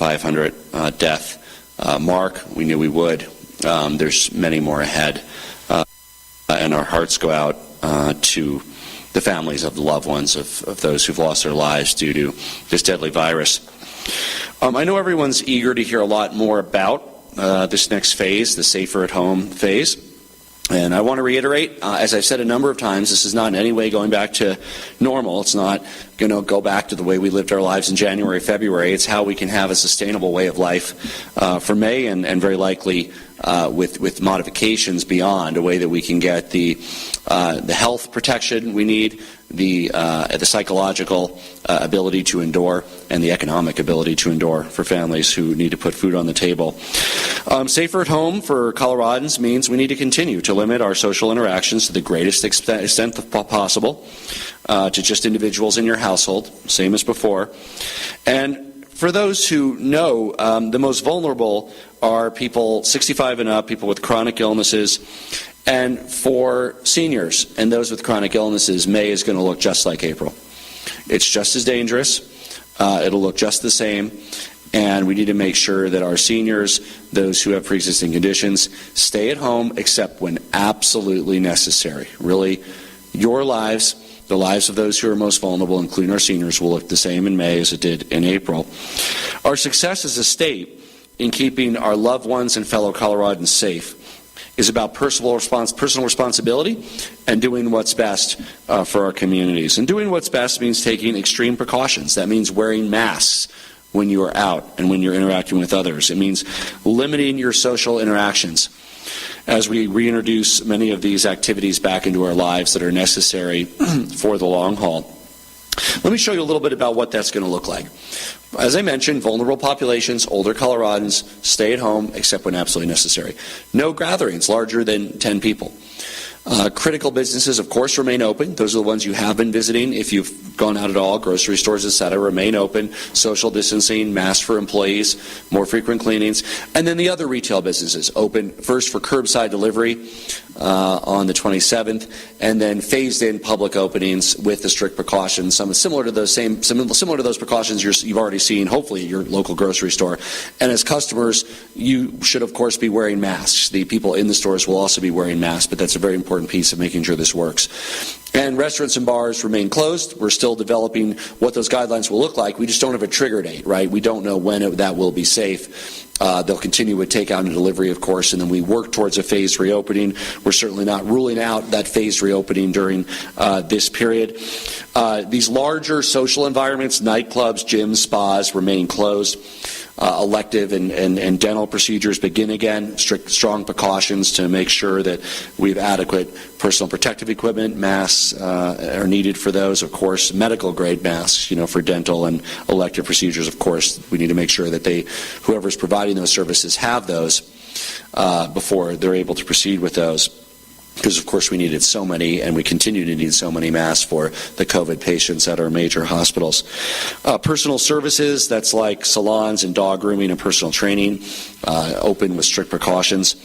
500 death mark. We knew we would. There's many more ahead. And our hearts go out to the families of the loved ones of those who've lost their lives due to this deadly virus. I know everyone's eager to hear a lot more about this next phase, the safer at home phase. And I want to reiterate, as I've said a number of times, this is not in any way going back to normal. It's not going to go back to the way we lived our lives in January, February. It's how we can have a sustainable way of life for May and very likely with modifications beyond, a way that we can get the health protection we need, the psychological ability to endure, and the economic ability to endure for families who need to put food on the table. Safer at home for Coloradans means we need to continue to limit our social interactions to the greatest extent possible to just individuals in your household, same as before. And for those who know, the most vulnerable are people 65 and up, people with chronic illnesses. And for seniors and those with chronic illnesses, May is going to look just like April. It's just as dangerous. It'll look just the same. And we need to make sure that our seniors, those who have pre-existing conditions, stay at home except when absolutely necessary. Really, your lives, the lives of those who are most vulnerable, including our seniors, will look the same in May as it did in April. Our success as a state in keeping our loved ones and fellow Coloradans safe is about personal responsibility and doing what's best for our communities. And doing what's best means taking extreme precautions. That means wearing masks when you are out and when you're interacting with others. It means limiting your social interactions as we reintroduce many of these activities back into our lives that are necessary for the long haul. Let me show you a little bit about what that's going to look like. As I mentioned, vulnerable populations, older Coloradans, stay at home except when absolutely necessary. No gatherings larger than 10 people. Critical businesses, of course, remain open. Those are the ones you have been visiting. If you've gone out at all, grocery stores, etc., remain open. Social distancing, masks for employees, more frequent cleanings. And then the other retail businesses open first for curbside delivery on the 27th, and then phased in public openings with the strict precautions, similar to those precautions you've already seen, hopefully, at your local grocery store. And as customers, you should, of course, be wearing masks. The people in the stores will also be wearing masks, but that's a very important piece of making sure this works. And restaurants and bars remain closed. We're still developing what those guidelines will look like. We just don't have a trigger date, right? We don't know when that will be safe. They'll continue with takeout and delivery, of course, and then we work towards a phased reopening. We're certainly not ruling out that phased reopening during this period. These larger social environments, nightclubs, gyms, spas, remain closed. Elective and dental procedures begin again. Strong precautions to make sure that we have adequate personal protective equipment. Masks are needed for those, of course. Medical grade masks, for dental and elective procedures, of course. We need to make sure that whoever's providing those services have those before they're able to proceed with those. Because, of course, we needed so many, and we continue to need so many masks for the COVID patients at our major hospitals. Personal services, that's like salons and dog grooming and personal training, open with strict precautions.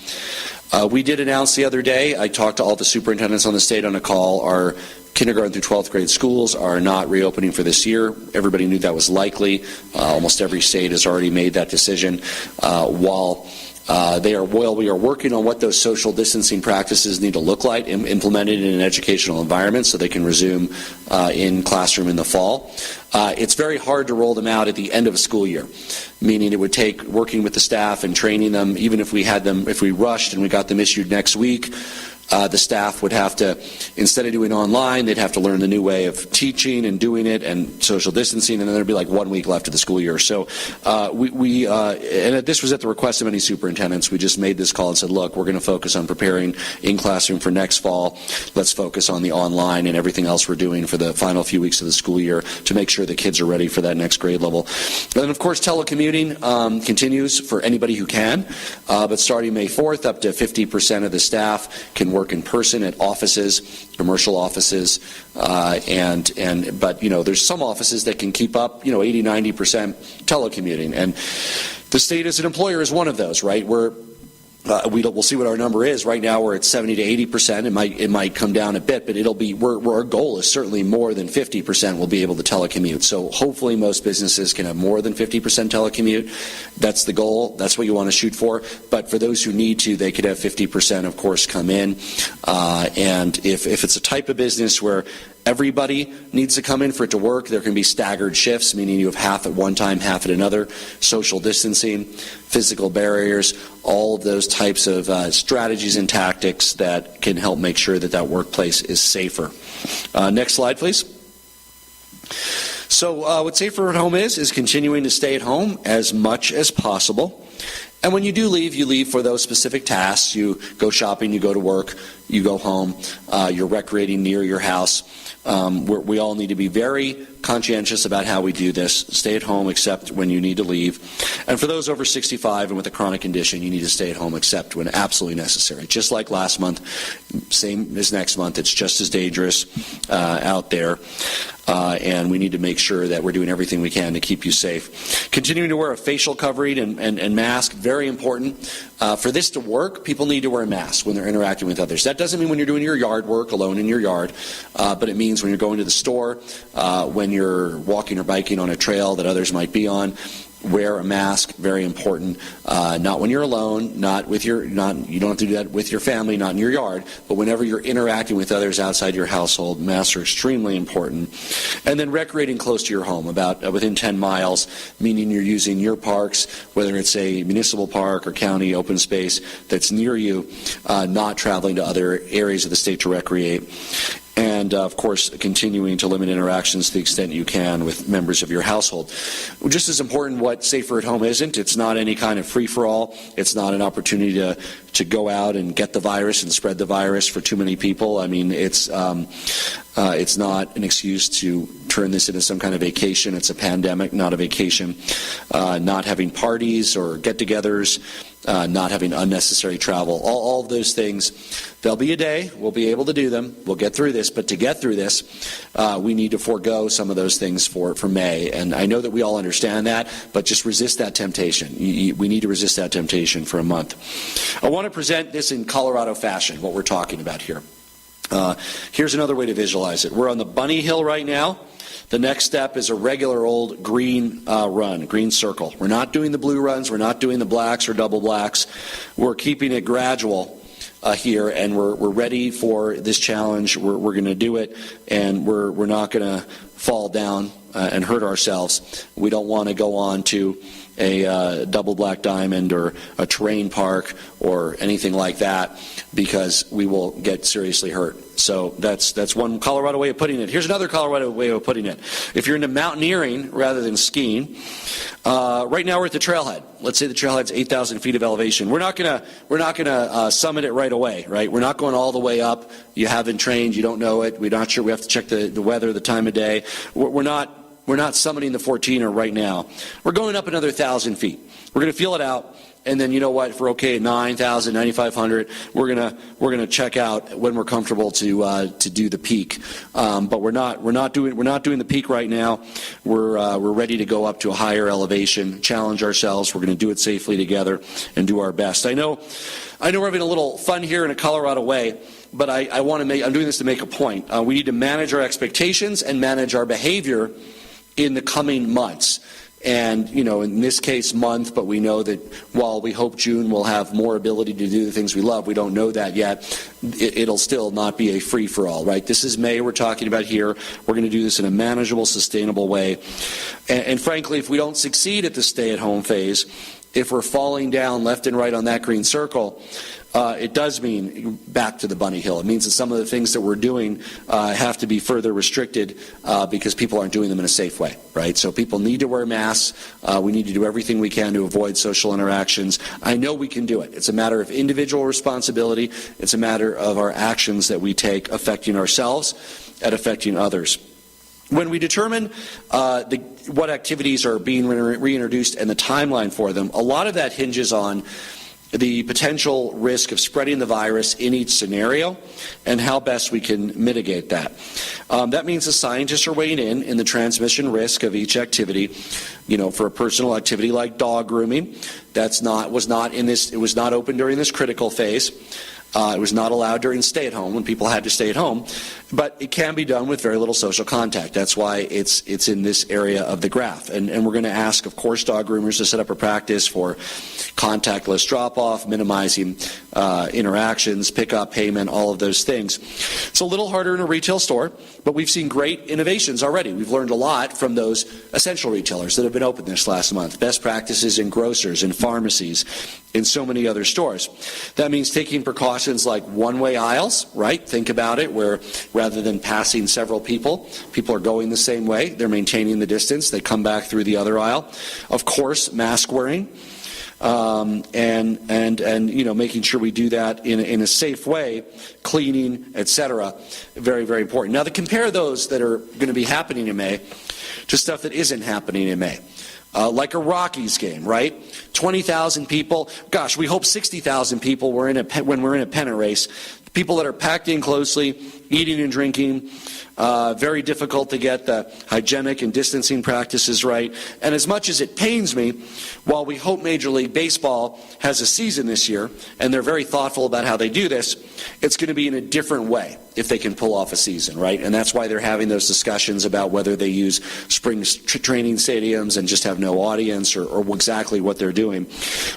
We did announce the other day, I talked to all the superintendents on the state on a call, our kindergarten through 12th grade schools are not reopening for this year. Everybody knew that was likely. Almost every state has already made that decision. While we are working on what those social distancing practices need to look like, implemented in an educational environment so they can resume in classroom in the fall. It's very hard to roll them out at the end of a school year, meaning it would take working with the staff and training them, even if we rushed and we got them issued next week. The staff would have to, instead of doing online, they'd have to learn the new way of teaching and doing it and social distancing, and then there'd be like 1 week left of the school year. So and this was at the request of many superintendents. We just made this call and said, look, we're going to focus on preparing in classroom for next fall. Let's focus on the online and everything else we're doing for the final few weeks of the school year to make sure the kids are ready for that next grade level. And of course, telecommuting continues for anybody who can, but starting May 4th, up to 50% of the staff can work in person at offices, commercial offices, but there's some offices that can keep up 80-90% telecommuting, and the state as an employer is one of those, right? We'll see what our number is. Right now we're at 70 to 80%. It might come down a bit, but it'll be, our goal is certainly more than 50% will be able to telecommute. So hopefully most businesses can have more than 50% telecommute. That's the goal. That's what you want to shoot for. But for those who need to, they could have 50%, of course, come in. And if it's a type of business where everybody needs to come in for it to work, there can be staggered shifts, meaning you have half at one time, half at another, social distancing, physical barriers, all of those types of strategies and tactics that can help make sure that that workplace is safer. Next slide, please. So what Safer at Home is continuing to stay at home as much as possible. And when you do leave, you leave for those specific tasks. You go shopping, you go to work, you go home, you're recreating near your house. We all need to be very conscientious about how we do this. Stay at home except when you need to leave. And for those over 65 and with a chronic condition, you need to stay at home except when absolutely necessary. Just like last month, same as next month, it's just as dangerous out there. And we need to make sure that we're doing everything we can to keep you safe. Continuing to wear a facial covering and mask, very important. For this to work, people need to wear a mask when they're interacting with others. That doesn't mean when you're doing your yard work alone in your yard, but it means when you're going to the store, when you're walking or biking on a trail that others might be on. Wear a mask, very important. Not when you're alone, you don't have to do that with your family, not in your yard, but whenever you're interacting with others outside your household, masks are extremely important. And then recreating close to your home, about within 10 miles, meaning you're using your parks, whether it's a municipal park or county open space that's near you, not traveling to other areas of the state to recreate. And, of course, continuing to limit interactions to the extent you can with members of your household. Just as important, what Safer at Home isn't. It's not any kind of free-for-all. It's not an opportunity to go out and get the virus and spread the virus for too many people. I mean, it's not an excuse to turn this into some kind of vacation. It's a pandemic, not a vacation. Not having parties or get-togethers, not having unnecessary travel. All of those things, there'll be a day, we'll be able to do them, we'll get through this, but to get through this, we need to forego some of those things for May. And I know that we all understand that, but just resist that temptation. We need to resist that temptation for a month. I want to present this in Colorado fashion, what we're talking about here. Here's another way to visualize it. We're on the bunny hill right now. The next step is a regular old green run, green circle. We're not doing the blue runs. We're not doing the blacks or double blacks. We're keeping it gradual here, and we're ready for this challenge. We're going to do it, and we're not going to fall down and hurt ourselves. We don't want to go on to a double black diamond or a terrain park or anything like that, because we will get seriously hurt. So that's one Colorado way of putting it. Here's another Colorado way of putting it. If you're into mountaineering rather than skiing, right now we're at the trailhead. Let's say the trailhead's 8,000 feet of elevation. We're not gonna summit it right away, right? We're not going all the way up. You haven't trained, you don't know it. We're not sure. We have to check the weather, the time of day. We're not summiting the 14er right now. We're going up another 1,000 feet. We're going to feel it out, and then you know what? If we're okay at 9,000, 9,500, we're gonna check out when we're comfortable to do the peak. But we're not doing the peak right now. We're ready to go up to a higher elevation, challenge ourselves. We're going to do it safely together and do our best. I know we're having a little fun here in a Colorado way, but I'm doing this to make a point. We need to manage our expectations and manage our behavior in the coming months. And, in this case, month, but we know that while we hope June will have more ability to do the things we love, we don't know that yet. It'll still not be a free-for-all, right? This is May we're talking about here. We're going to do this in a manageable, sustainable way. And frankly, if we don't succeed at the stay-at-home phase, if we're falling down left and right on that green circle, it does mean back to the bunny hill. It means that some of the things that we're doing have to be further restricted because people aren't doing them in a safe way, right? So people need to wear masks. We need to do everything we can to avoid social interactions. I know we can do it. It's a matter of individual responsibility. It's a matter of our actions that we take affecting ourselves and affecting others. When we determine what activities are being reintroduced and the timeline for them, a lot of that hinges on the potential risk of spreading the virus in each scenario and how best we can mitigate that. That means the scientists are weighing in the transmission risk of each activity. For a personal activity like dog grooming, it was not open during this critical phase. It was not allowed during stay-at-home when people had to stay at home, but it can be done with very little social contact. That's why it's in this area of the graph. And we're going to ask, of course, dog groomers to set up a practice for contactless drop-off, minimizing interactions, pick-up, payment, all of those things. It's a little harder in a retail store, but we've seen great innovations already. We've learned a lot from those essential retailers that have been open this last month. Best practices in grocers, in pharmacies, in so many other stores. That means taking precautions like one-way aisles, right? Think about it, where rather than passing several people are going the same way. They're maintaining the distance. They come back through the other aisle. Of course, mask wearing, and making sure we do that in a safe way, cleaning, etc. Very, very important. Now, to compare those that are going to be happening in May to stuff that isn't happening in May. Like a Rockies game, right? 20,000 people. Gosh, we hope 60,000 people when we're in a pennant race. People that are packed in closely, eating and drinking. Very difficult to get the hygienic and distancing practices right. And as much as it pains me, while we hope Major League Baseball has a season this year, and they're very thoughtful about how they do this, it's going to be in a different way if they can pull off a season, right? And that's why they're having those discussions about whether they use spring training stadiums and just have no audience or exactly what they're doing.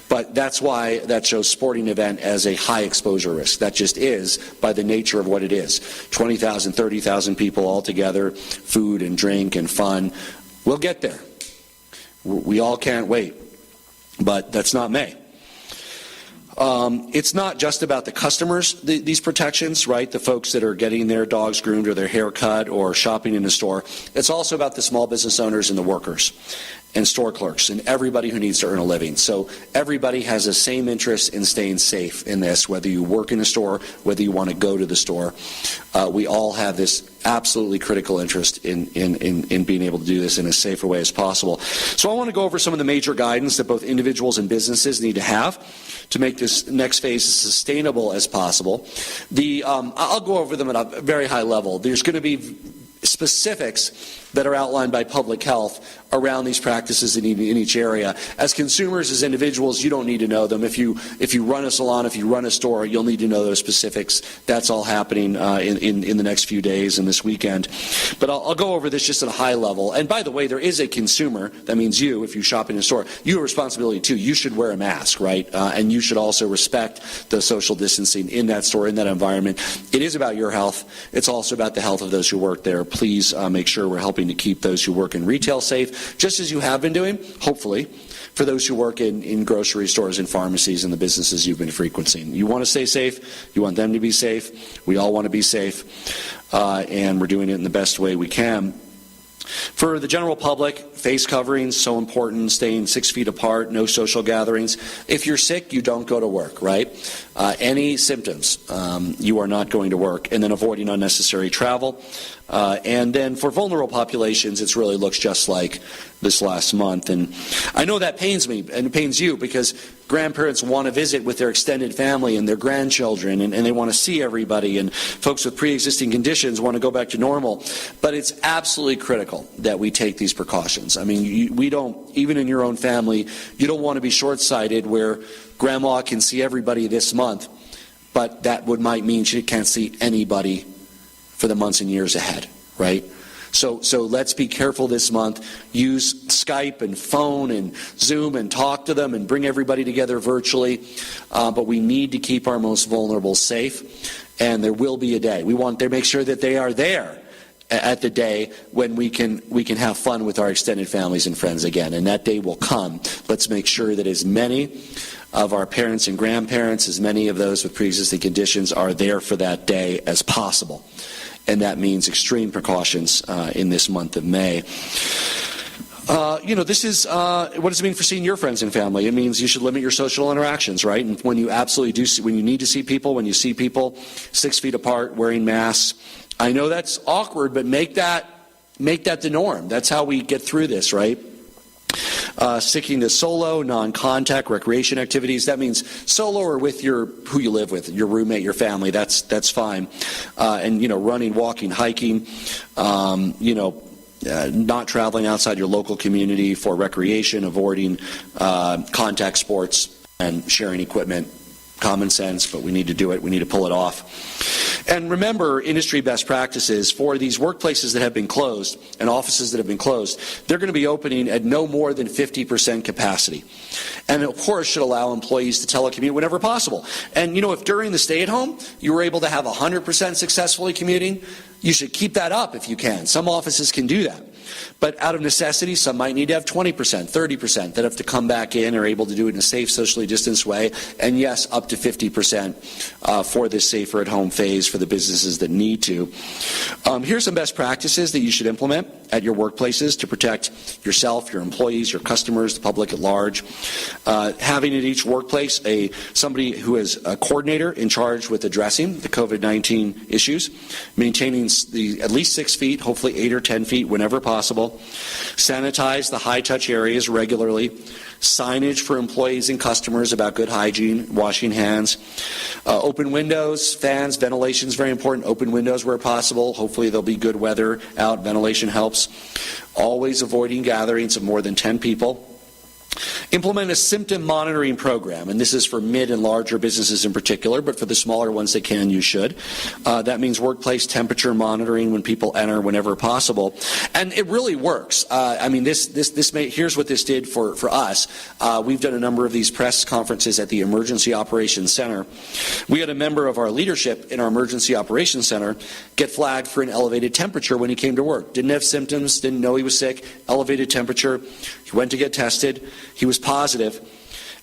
But that's why that shows sporting event as a high exposure risk. That just is by the nature of what it is. 20,000, 30,000 people all together, food and drink and fun. We'll get there. We all can't wait. But that's not May. It's not just about the customers, these protections, right? The folks that are getting their dogs groomed or their hair cut or shopping in the store. It's also about the small business owners and the workers and store clerks and everybody who needs to earn a living. So everybody has the same interest in staying safe in this, whether you work in a store, whether you want to go to the store. We all have this absolutely critical interest in being able to do this in as safe a way as possible. So I want to go over some of the major guidance that both individuals and businesses need to have to make this next phase as sustainable as possible. I'll go over them at a very high level. There's going to be specifics that are outlined by public health around these practices in each area. As consumers, as individuals, you don't need to know them. If you run a salon, if you run a store, you'll need to know those specifics. That's all happening in the next few days and this weekend. But I'll go over this just at a high level. And by the way, there is a consumer. That means you, if you shop in a store, you have a responsibility too. You should wear a mask, right? And you should also respect the social distancing in that store, in that environment. It is about your health. It's also about the health of those who work there. Please make sure we're helping to keep those who work in retail safe, just as you have been doing, hopefully, for those who work in grocery stores and pharmacies and the businesses you've been frequenting. You want to stay safe. You want them to be safe. We all want to be safe. And we're doing it in the best way we can. For the general public, face coverings, so important, staying 6 feet apart, no social gatherings. If you're sick, you don't go to work, right? Any symptoms, you are not going to work. And then avoiding unnecessary travel. And then for vulnerable populations, it really looks just like this last month. And I know that pains me, and it pains you, because grandparents want to visit with their extended family and their grandchildren, and they want to see everybody, and folks with pre-existing conditions want to go back to normal. But it's absolutely critical that we take these precautions. I mean, we don't, even in your own family, you don't want to be short-sighted where grandma can see everybody this month, but that might mean she can't see anybody for the months and years ahead, right? So let's be careful this month. Use Skype and phone and Zoom and talk to them and bring everybody together virtually. But we need to keep our most vulnerable safe. And there will be a day. We want to make sure that they are there at the day when we can have fun with our extended families and friends again. And that day will come. Let's make sure that as many of our parents and grandparents, as many of those with pre-existing conditions are there for that day as possible. And that means extreme precautions in this month of May. This is, what does it mean for seeing your friends and family? It means you should limit your social interactions, right? And when you absolutely do, when you need to see people, when you see people 6 feet apart, wearing masks, I know that's awkward, but make that the norm. That's how we get through this, right? Sticking to solo, non-contact recreation activities. That means solo or with who you live with, your roommate, your family. That's fine. And running, walking, hiking. Not traveling outside your local community for recreation, avoiding contact sports, and sharing equipment. Common sense, but we need to do it. We need to pull it off. And remember, industry best practices for these workplaces that have been closed and offices that have been closed, they're going to be opening at no more than 50% capacity. And of course, should allow employees to telecommute whenever possible. And if during the stay-at-home, you were able to have 100% successfully commuting, you should keep that up if you can. Some offices can do that. But out of necessity, some might need to have 20%, 30% that have to come back in or able to do it in a safe, socially distanced way. And yes, up to 50% for this safer at home phase for the businesses that need to. Here's some best practices that you should implement at your workplaces to protect yourself, your employees, your customers, the public at large. Having at each workplace somebody who is a coordinator in charge with addressing the COVID-19 issues, maintaining at least 6 feet, hopefully 8 or 10 feet whenever possible. Sanitize the high-touch areas regularly. Signage for employees and customers about good hygiene, washing hands. Open windows, fans, ventilation is very important. Open windows where possible. Hopefully there'll be good weather out. Ventilation helps. Always avoiding gatherings of more than 10 people. Implement a symptom monitoring program, and this is for mid and larger businesses in particular, but for the smaller ones that can, you should. That means workplace temperature monitoring when people enter whenever possible. And it really works. Here's what this did for us. We've done a number of these press conferences at the Emergency Operations Center. We had a member of our leadership in our Emergency Operations Center get flagged for an elevated temperature when he came to work. Didn't have symptoms, didn't know he was sick, elevated temperature. He went to get tested. He was positive.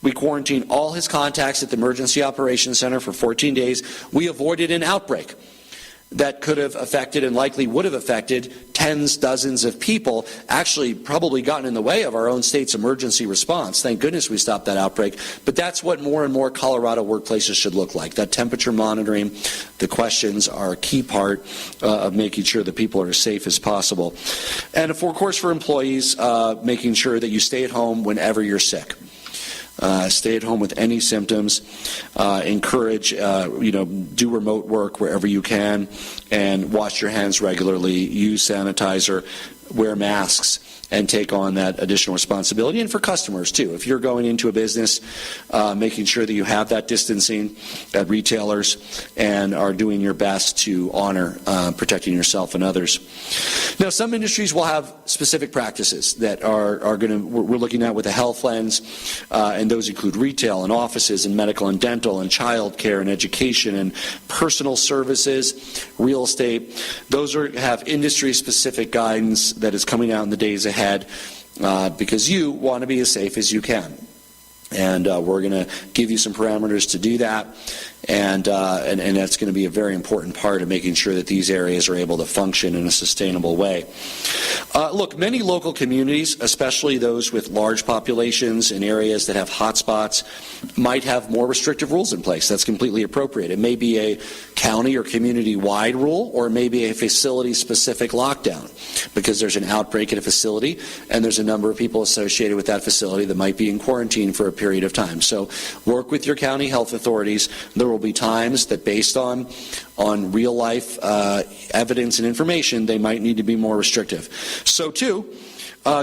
We quarantined all his contacts at the Emergency Operations Center for 14 days. We avoided an outbreak that could have affected and likely would have affected tens, dozens of people, actually probably gotten in the way of our own state's emergency response. Thank goodness we stopped that outbreak. But that's what more and more Colorado workplaces should look like. That temperature monitoring, the questions are a key part of making sure that people are as safe as possible. And of course for employees, making sure that you stay at home whenever you're sick. Stay at home with any symptoms. Encourage, do remote work wherever you can, and wash your hands regularly. Use sanitizer. Wear masks. And take on that additional responsibility. And for customers, too. If you're going into a business, making sure that you have that distancing at retailers and are doing your best to honor protecting yourself and others. Now, some industries will have specific practices that we're looking at with a health lens, and those include retail and offices and medical and dental and child care and education and personal services, real estate. Those have industry-specific guidance that is coming out in the days ahead. Because you want to be as safe as you can. And we're going to give you some parameters to do that. And that's going to be a very important part of making sure that these areas are able to function in a sustainable way. Look, many local communities, especially those with large populations in areas that have hotspots, might have more restrictive rules in place. That's completely appropriate. It may be a county or community-wide rule, or it may be a facility-specific lockdown, because there's an outbreak at a facility, and there's a number of people associated with that facility that might be in quarantine for a period of time. So work with your county health authorities. There will be times that, based on real-life evidence and information, they might need to be more restrictive. So, too,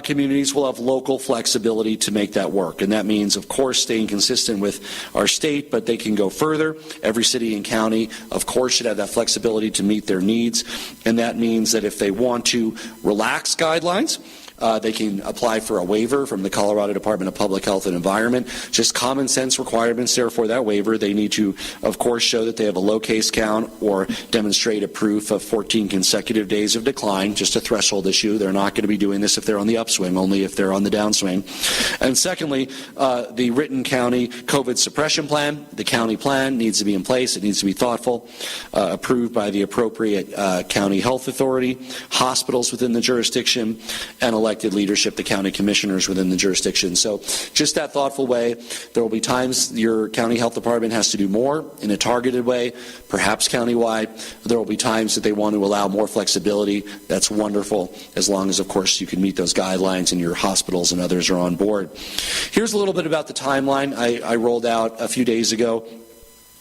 communities will have local flexibility to make that work. And that means, of course, staying consistent with our state, but they can go further. Every city and county, of course, should have that flexibility to meet their needs. And that means that if they want to relax guidelines, they can apply for a waiver from the Colorado Department of Public Health and Environment. Just common sense requirements there for that waiver. They need to, of course, show that they have a low case count or demonstrate a proof of 14 consecutive days of decline, just a threshold issue. They're not going to be doing this if they're on the upswing, only if they're on the downswing. And secondly, the written county COVID suppression plan, the county plan, needs to be in place. It needs to be thoughtful, approved by the appropriate county health authority, hospitals within the jurisdiction, and elected leadership, the county commissioners within the jurisdiction. So just that thoughtful way. There will be times your county health department has to do more in a targeted way, perhaps countywide. There will be times that they want to allow more flexibility. That's wonderful, as long as, of course, you can meet those guidelines and your hospitals and others are on board. Here's a little bit about the timeline I rolled out a few days ago.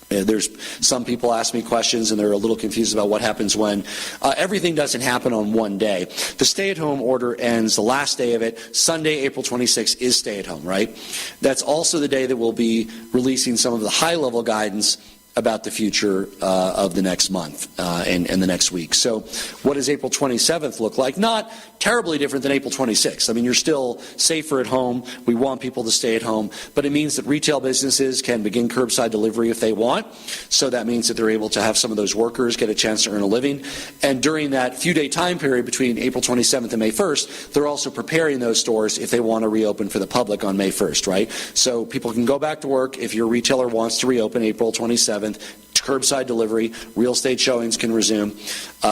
There's some people ask me questions and they're a little confused about what happens when everything doesn't happen on one day. The stay-at-home order ends the last day of it. Sunday, April 26th is stay-at-home, right? That's also the day that we'll be releasing some of the high-level guidance about the future of the next month and the next week. So what does April 27th look like? Not terribly different than April 26th. I mean, you're still safer at home. We want people to stay at home. But it means that retail businesses can begin curbside delivery if they want. So that means that they're able to have some of those workers get a chance to earn a living. And during that few-day time period between April 27th and May 1st, they're also preparing those stores if they want to reopen for the public on May 1st, right? So people can go back to work if your retailer wants to reopen April 27th. Curbside delivery, real estate showings can resume.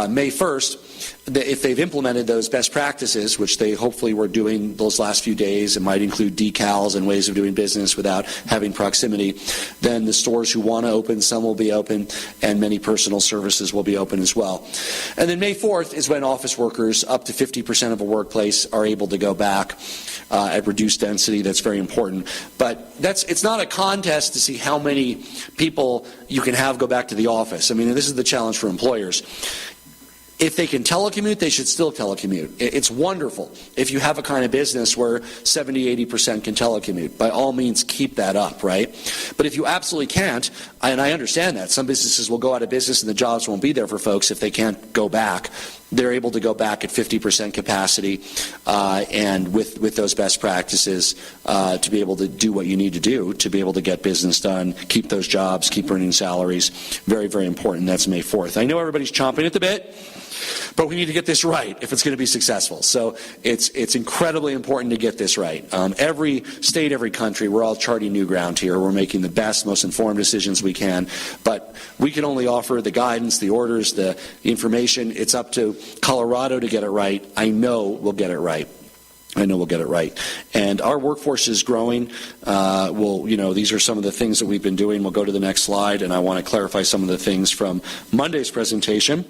May 1st, if they've implemented those best practices, which they hopefully were doing those last few days, it might include decals and ways of doing business without having proximity, then the stores who want to open, some will be open, and many personal services will be open as well. And then May 4th is when office workers, up to 50% of a workplace, are able to go back at reduced density. That's very important. But it's not a contest to see how many people you can have go back to the office. I mean, this is the challenge for employers. If they can telecommute, they should still telecommute. It's wonderful if you have a kind of business where 70-80% can telecommute. By all means, keep that up, right? But if you absolutely can't, and I understand that, some businesses will go out of business and the jobs won't be there for folks if they can't go back. They're able to go back at 50% capacity and with those best practices to be able to do what you need to do to be able to get business done, keep those jobs, keep earning salaries. Very, very important. That's May 4th. I know everybody's chomping at the bit, but we need to get this right if it's going to be successful. So it's incredibly important to get this right. Every state, every country, we're all charting new ground here. We're making the best, most informed decisions we can, but we can only offer the guidance, the orders, the information. It's up to Colorado to get it right. I know we'll get it right. I know we'll get it right. And our workforce is growing. These are some of the things that we've been doing. We'll go to the next slide, and I want to clarify some of the things from Monday's presentation.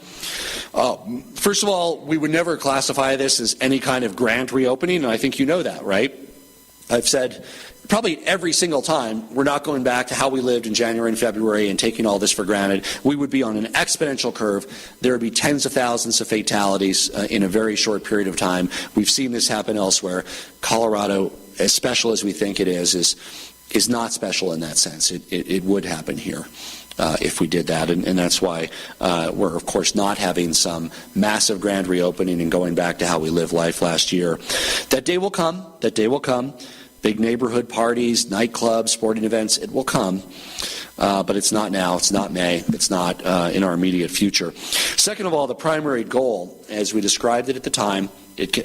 First of all, we would never classify this as any kind of grand reopening, and I think you know that, right? I've said probably every single time we're not going back to how we lived in January and February and taking all this for granted. We would be on an exponential curve. There would be tens of thousands of fatalities in a very short period of time. We've seen this happen elsewhere. Colorado, as special as we think it is not special in that sense. It would happen here if we did that, and that's why we're, of course, not having some massive grand reopening and going back to how we lived life last year. That day will come. That day will come. Big neighborhood parties, nightclubs, sporting events, it will come. But it's not now, it's not May, it's not in our immediate future. Second of all, the primary goal, as we described it at the time,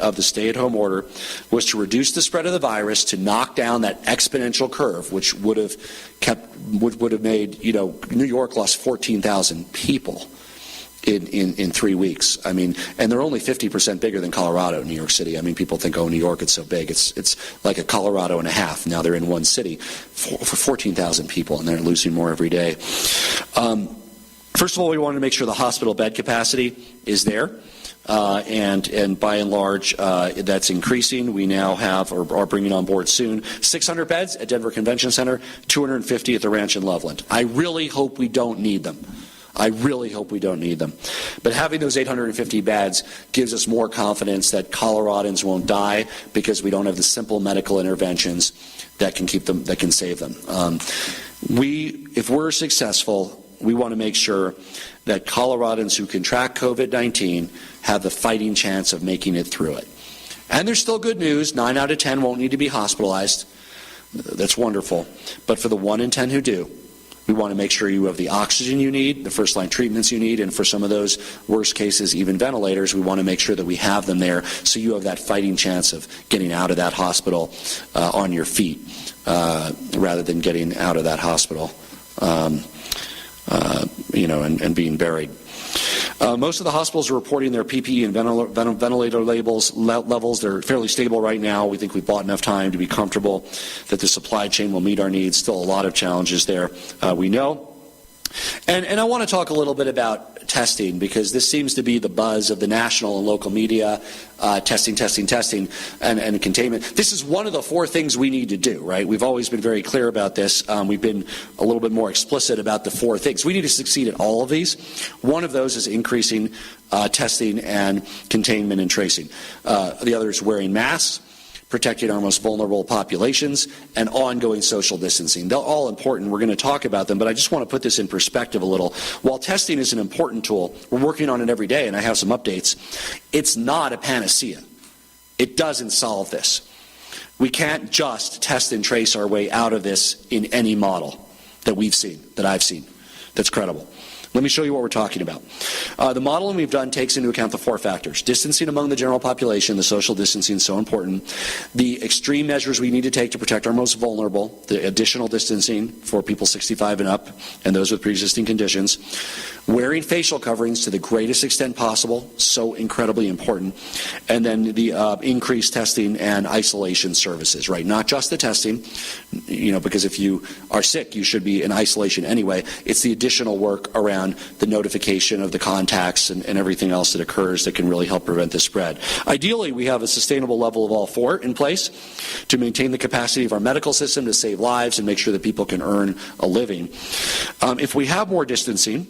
of the stay-at-home order, was to reduce the spread of the virus, to knock down that exponential curve, which would have made, New York lost 14,000 people in 3 weeks. I mean, and they're only 50% bigger than Colorado, New York City. I mean, people think, oh, New York, it's so big. It's like a Colorado and a half. Now they're in one city for 14,000 people, and they're losing more every day. First of all, we wanted to make sure the hospital bed capacity is there. And by and large, that's increasing. We now have, or are bringing on board soon, 600 beds at Denver Convention Center, 250 at the Ranch in Loveland. I really hope we don't need them. I really hope we don't need them. But having those 850 beds gives us more confidence that Coloradans won't die because we don't have the simple medical interventions that can keep them, that can save them. If we're successful, we want to make sure that Coloradans who contract COVID-19 have the fighting chance of making it through it. And there's still good news. 9 out of 10 won't need to be hospitalized. That's wonderful. But for the 1 in 10 who do, we want to make sure you have the oxygen you need, the first-line treatments you need, and for some of those worst cases, even ventilators, we want to make sure that we have them there so you have that fighting chance of getting out of that hospital on your feet rather than getting out of that hospital and being buried. Most of the hospitals are reporting their PPE and ventilator levels. They're fairly stable right now. We think we've bought enough time to be comfortable that the supply chain will meet our needs. Still a lot of challenges there, we know. And I want to talk a little bit about testing, because this seems to be the buzz of the national and local media, testing, and containment. This is one of the 4 things we need to do, right? We've always been very clear about this. We've been a little bit more explicit about the 4 things. We need to succeed at all of these. One of those is increasing testing and containment and tracing. The other is wearing masks, protecting our most vulnerable populations, and ongoing social distancing. They're all important. We're going to talk about them, but I just want to put this in perspective a little. While testing is an important tool, we're working on it every day, and I have some updates. It's not a panacea. It doesn't solve this. We can't just test and trace our way out of this in any model that we've seen, that I've seen, that's credible. Let me show you what we're talking about. The modeling we've done takes into account the 4 factors. Distancing among the general population, the social distancing is so important. The extreme measures we need to take to protect our most vulnerable, the additional distancing for people 65 and up and those with pre-existing conditions. Wearing facial coverings to the greatest extent possible, so incredibly important. And then the increased testing and isolation services, right? Not just the testing, because if you are sick, you should be in isolation anyway. It's the additional work around the notification of the contacts and everything else that occurs that can really help prevent the spread. Ideally, we have a sustainable level of all 4 in place to maintain the capacity of our medical system to save lives and make sure that people can earn a living. If we have more distancing,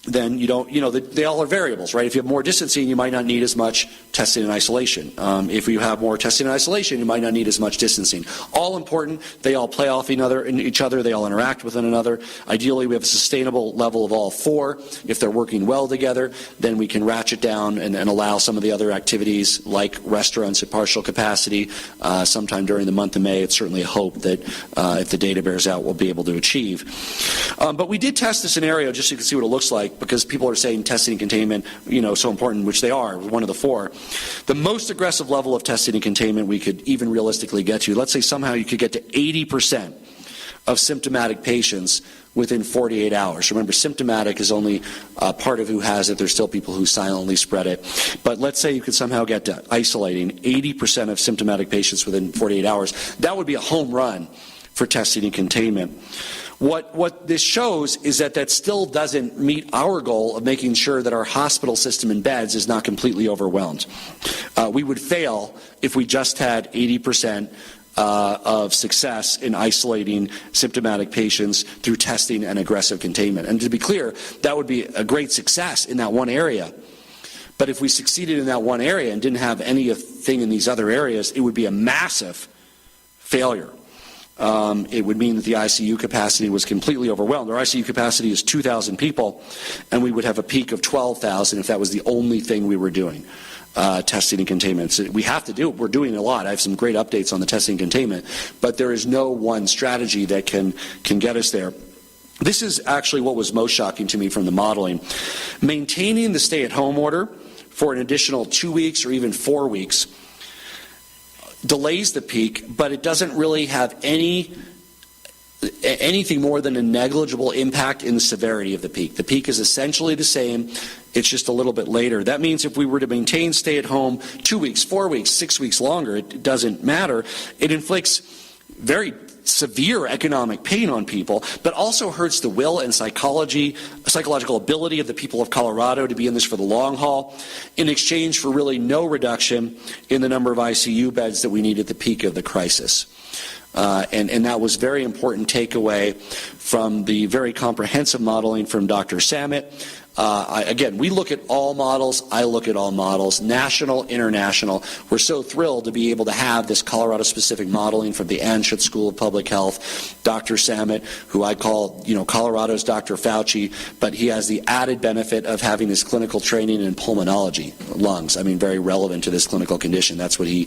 then they all are variables, right? If you have more distancing, you might not need as much testing and isolation. If you have more testing and isolation, you might not need as much distancing. All important. They all play off each other. They all interact with one another. Ideally, we have a sustainable level of all 4. If they're working well together, then we can ratchet down and allow some of the other activities, like restaurants at partial capacity, sometime during the month of May. It's certainly a hope that if the data bears out, we'll be able to achieve. But we did test the scenario just so you can see what it looks like, because people are saying testing and containment, so important, which they are, one of the 4. The most aggressive level of testing and containment we could even realistically get to, let's say somehow you could get to 80% of symptomatic patients within 48 hours. Remember, symptomatic is only part of who has it. There's still people who silently spread it. But let's say you could somehow get to isolating 80% of symptomatic patients within 48 hours. That would be a home run for testing and containment. What this shows is that still doesn't meet our goal of making sure that our hospital system in beds is not completely overwhelmed. We would fail if we just had 80% of success in isolating symptomatic patients through testing and aggressive containment. And to be clear, that would be a great success in that one area. But if we succeeded in that one area and didn't have anything in these other areas, it would be a massive failure. It would mean that the ICU capacity was completely overwhelmed. Our ICU capacity is 2,000 people, and we would have a peak of 12,000 if that was the only thing we were doing, testing and containment. So we have to do it. We're doing a lot. I have some great updates on the testing and containment, but there is no one strategy that can get us there. This is actually what was most shocking to me from the modeling. Maintaining the stay-at-home order for an additional 2 weeks or even 4 weeks delays the peak, but it doesn't really have anything more than a negligible impact in the severity of the peak. The peak is essentially the same, it's just a little bit later. That means if we were to maintain stay at home 2 weeks, 4 weeks, 6 weeks longer, it doesn't matter. It inflicts very severe economic pain on people, but also hurts the will and psychological ability of the people of Colorado to be in this for the long haul, in exchange for really no reduction in the number of ICU beds that we need at the peak of the crisis. And that was very important takeaway from the very comprehensive modeling from Dr. Samet. Again, we look at all models. I look at all models, national, international. We're so thrilled to be able to have this Colorado-specific modeling from the Anschutz School of Public Health. Dr. Samet, who I call, Colorado's Dr. Fauci, but he has the added benefit of having his clinical training in pulmonology, lungs. I mean, very relevant to this clinical condition. That's what he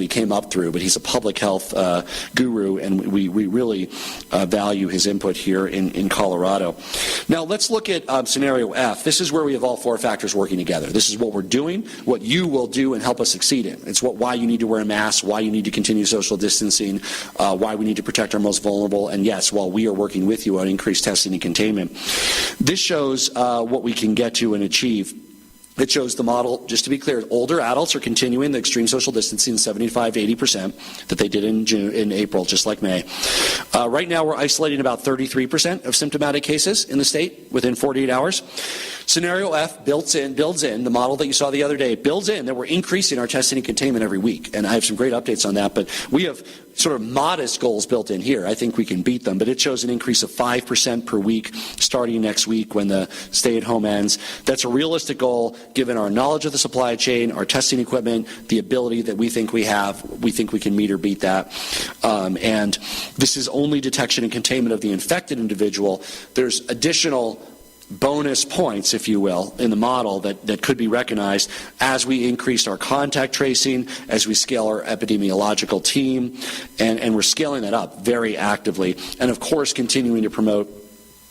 came up through. But he's a public health guru, and we really value his input here in Colorado. Now, let's look at scenario F, this is where we have all four factors working together. This is what we're doing, what you will do and help us succeed in. It's why you need to wear a mask, why you need to continue social distancing, why we need to protect our most vulnerable, and yes, while we are working with you on increased testing and containment. This shows what we can get to and achieve. It shows the model, just to be clear, older adults are continuing the extreme social distancing 75 to 80% that they did in April, just like May. Right now we're isolating about 33% of symptomatic cases in the state within 48 hours. Scenario F builds in, the model that you saw the other day, builds in that we're increasing our testing and containment every week. And I have some great updates on that, but we have sort of modest goals built in here. I think we can beat them, but it shows an increase of 5% per week starting next week when the stay-at-home ends. That's a realistic goal given our knowledge of the supply chain, our testing equipment, the ability that we think we have. We think we can meet or beat that. And this is only detection and containment of the infected individual. There's additional bonus points, if you will, in the model that could be recognized as we increase our contact tracing, as we scale our epidemiological team, and we're scaling that up very actively. And of course, continuing to promote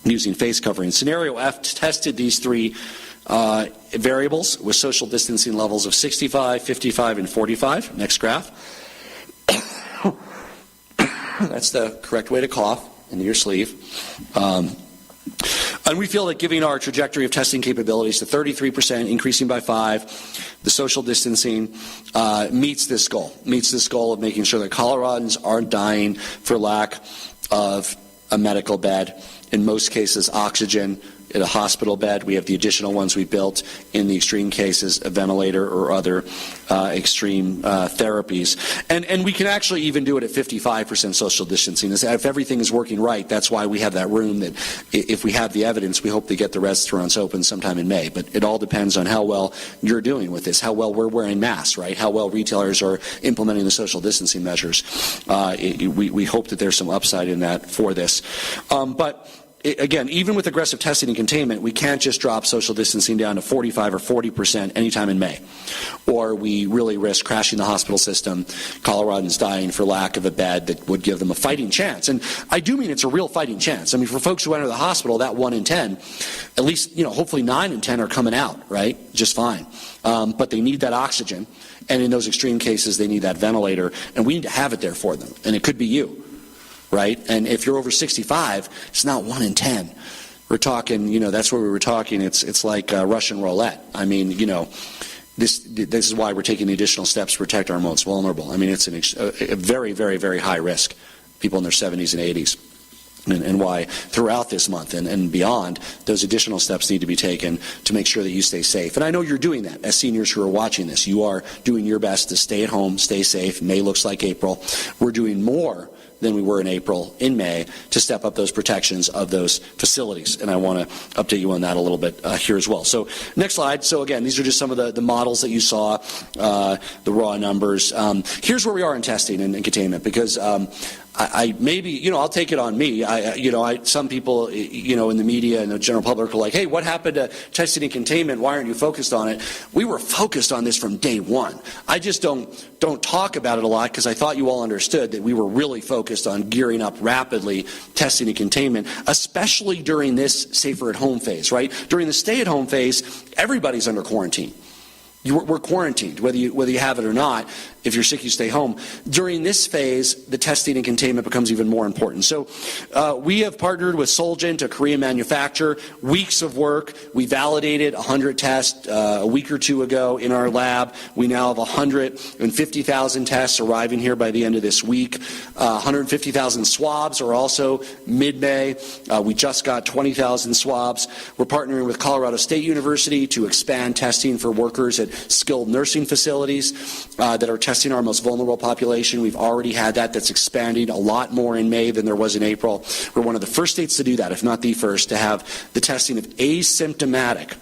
using face covering. Scenario F tested these three variables with social distancing levels of 65, 55, and 45. Next graph. That's the correct way to cough into your sleeve. And we feel that giving our trajectory of testing capabilities to 33%, increasing by 5, the social distancing meets this goal of making sure that Coloradans aren't dying for lack of a medical bed. In most cases, oxygen in a hospital bed. We have the additional ones we built in the extreme cases, a ventilator or other extreme therapies. And we can actually even do it at 55% social distancing. If everything is working right, that's why we have that room that if we have the evidence, we hope to get the restaurants open sometime in May. But it all depends on how well you're doing with this, how well we're wearing masks, right? How well retailers are implementing the social distancing measures. We hope that there's some upside in that for this. But again, even with aggressive testing and containment, we can't just drop social distancing down to 45 or 40% anytime in May, or we really risk crashing the hospital system, Coloradans dying for lack of a bed that would give them a fighting chance. And I do mean it's a real fighting chance. I mean, for folks who enter the hospital, that 1 in 10, at least, hopefully 9 in 10 are coming out, right? Just fine. But they need that oxygen, and in those extreme cases, they need that ventilator, and we need to have it there for them, and it could be you. Right? And if you're over 65, it's not 1 in 10. We're talking, that's where we were talking. It's like Russian roulette. I mean, this is why we're taking the additional steps to protect our most vulnerable. I mean, it's a very, very, very high risk. People in their 70s and 80s. And why throughout this month and beyond, those additional steps need to be taken to make sure that you stay safe. And I know you're doing that as seniors who are watching this. You are doing your best to stay at home, stay safe. May looks like April. We're doing more than we were in May, to step up those protections of those facilities. And I want to update you on that a little bit here as well. So next slide. So again, these are just some of the models that you saw, the raw numbers. Here's where we are in testing and containment, because I maybe, I'll take it on me. Some people, in the media and the general public are like, hey, what happened to testing and containment? Why aren't you focused on it? We were focused on this from day one. I just don't talk about it a lot because I thought you all understood that we were really focused on gearing up rapidly testing and containment, especially during this safer at home phase, right? During the stay at home phase, everybody's under quarantine. We're quarantined, whether you have it or not. If you're sick, you stay home. During this phase, the testing and containment becomes even more important. So we have partnered with Solgent, a Korean manufacturer. Weeks of work. We validated 100 tests a week or two ago in our lab. We now have 150,000 tests arriving here by the end of this week. 150,000 swabs are also mid-May. We just got 20,000 swabs. We're partnering with Colorado State University to expand testing for workers at skilled nursing facilities that are testing our most vulnerable population. We've already had that's expanding a lot more in May than there was in April. We're one of the first states to do that, if not the first, to have the testing of asymptomatic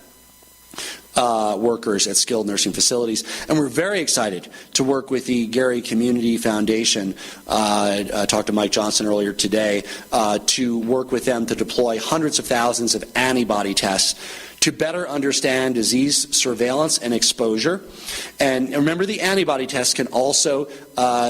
workers at skilled nursing facilities. And we're very excited to work with the Gary Community Foundation. I talked to Mike Johnson earlier today to work with them to deploy hundreds of thousands of antibody tests to better understand disease surveillance and exposure. And remember, the antibody test can also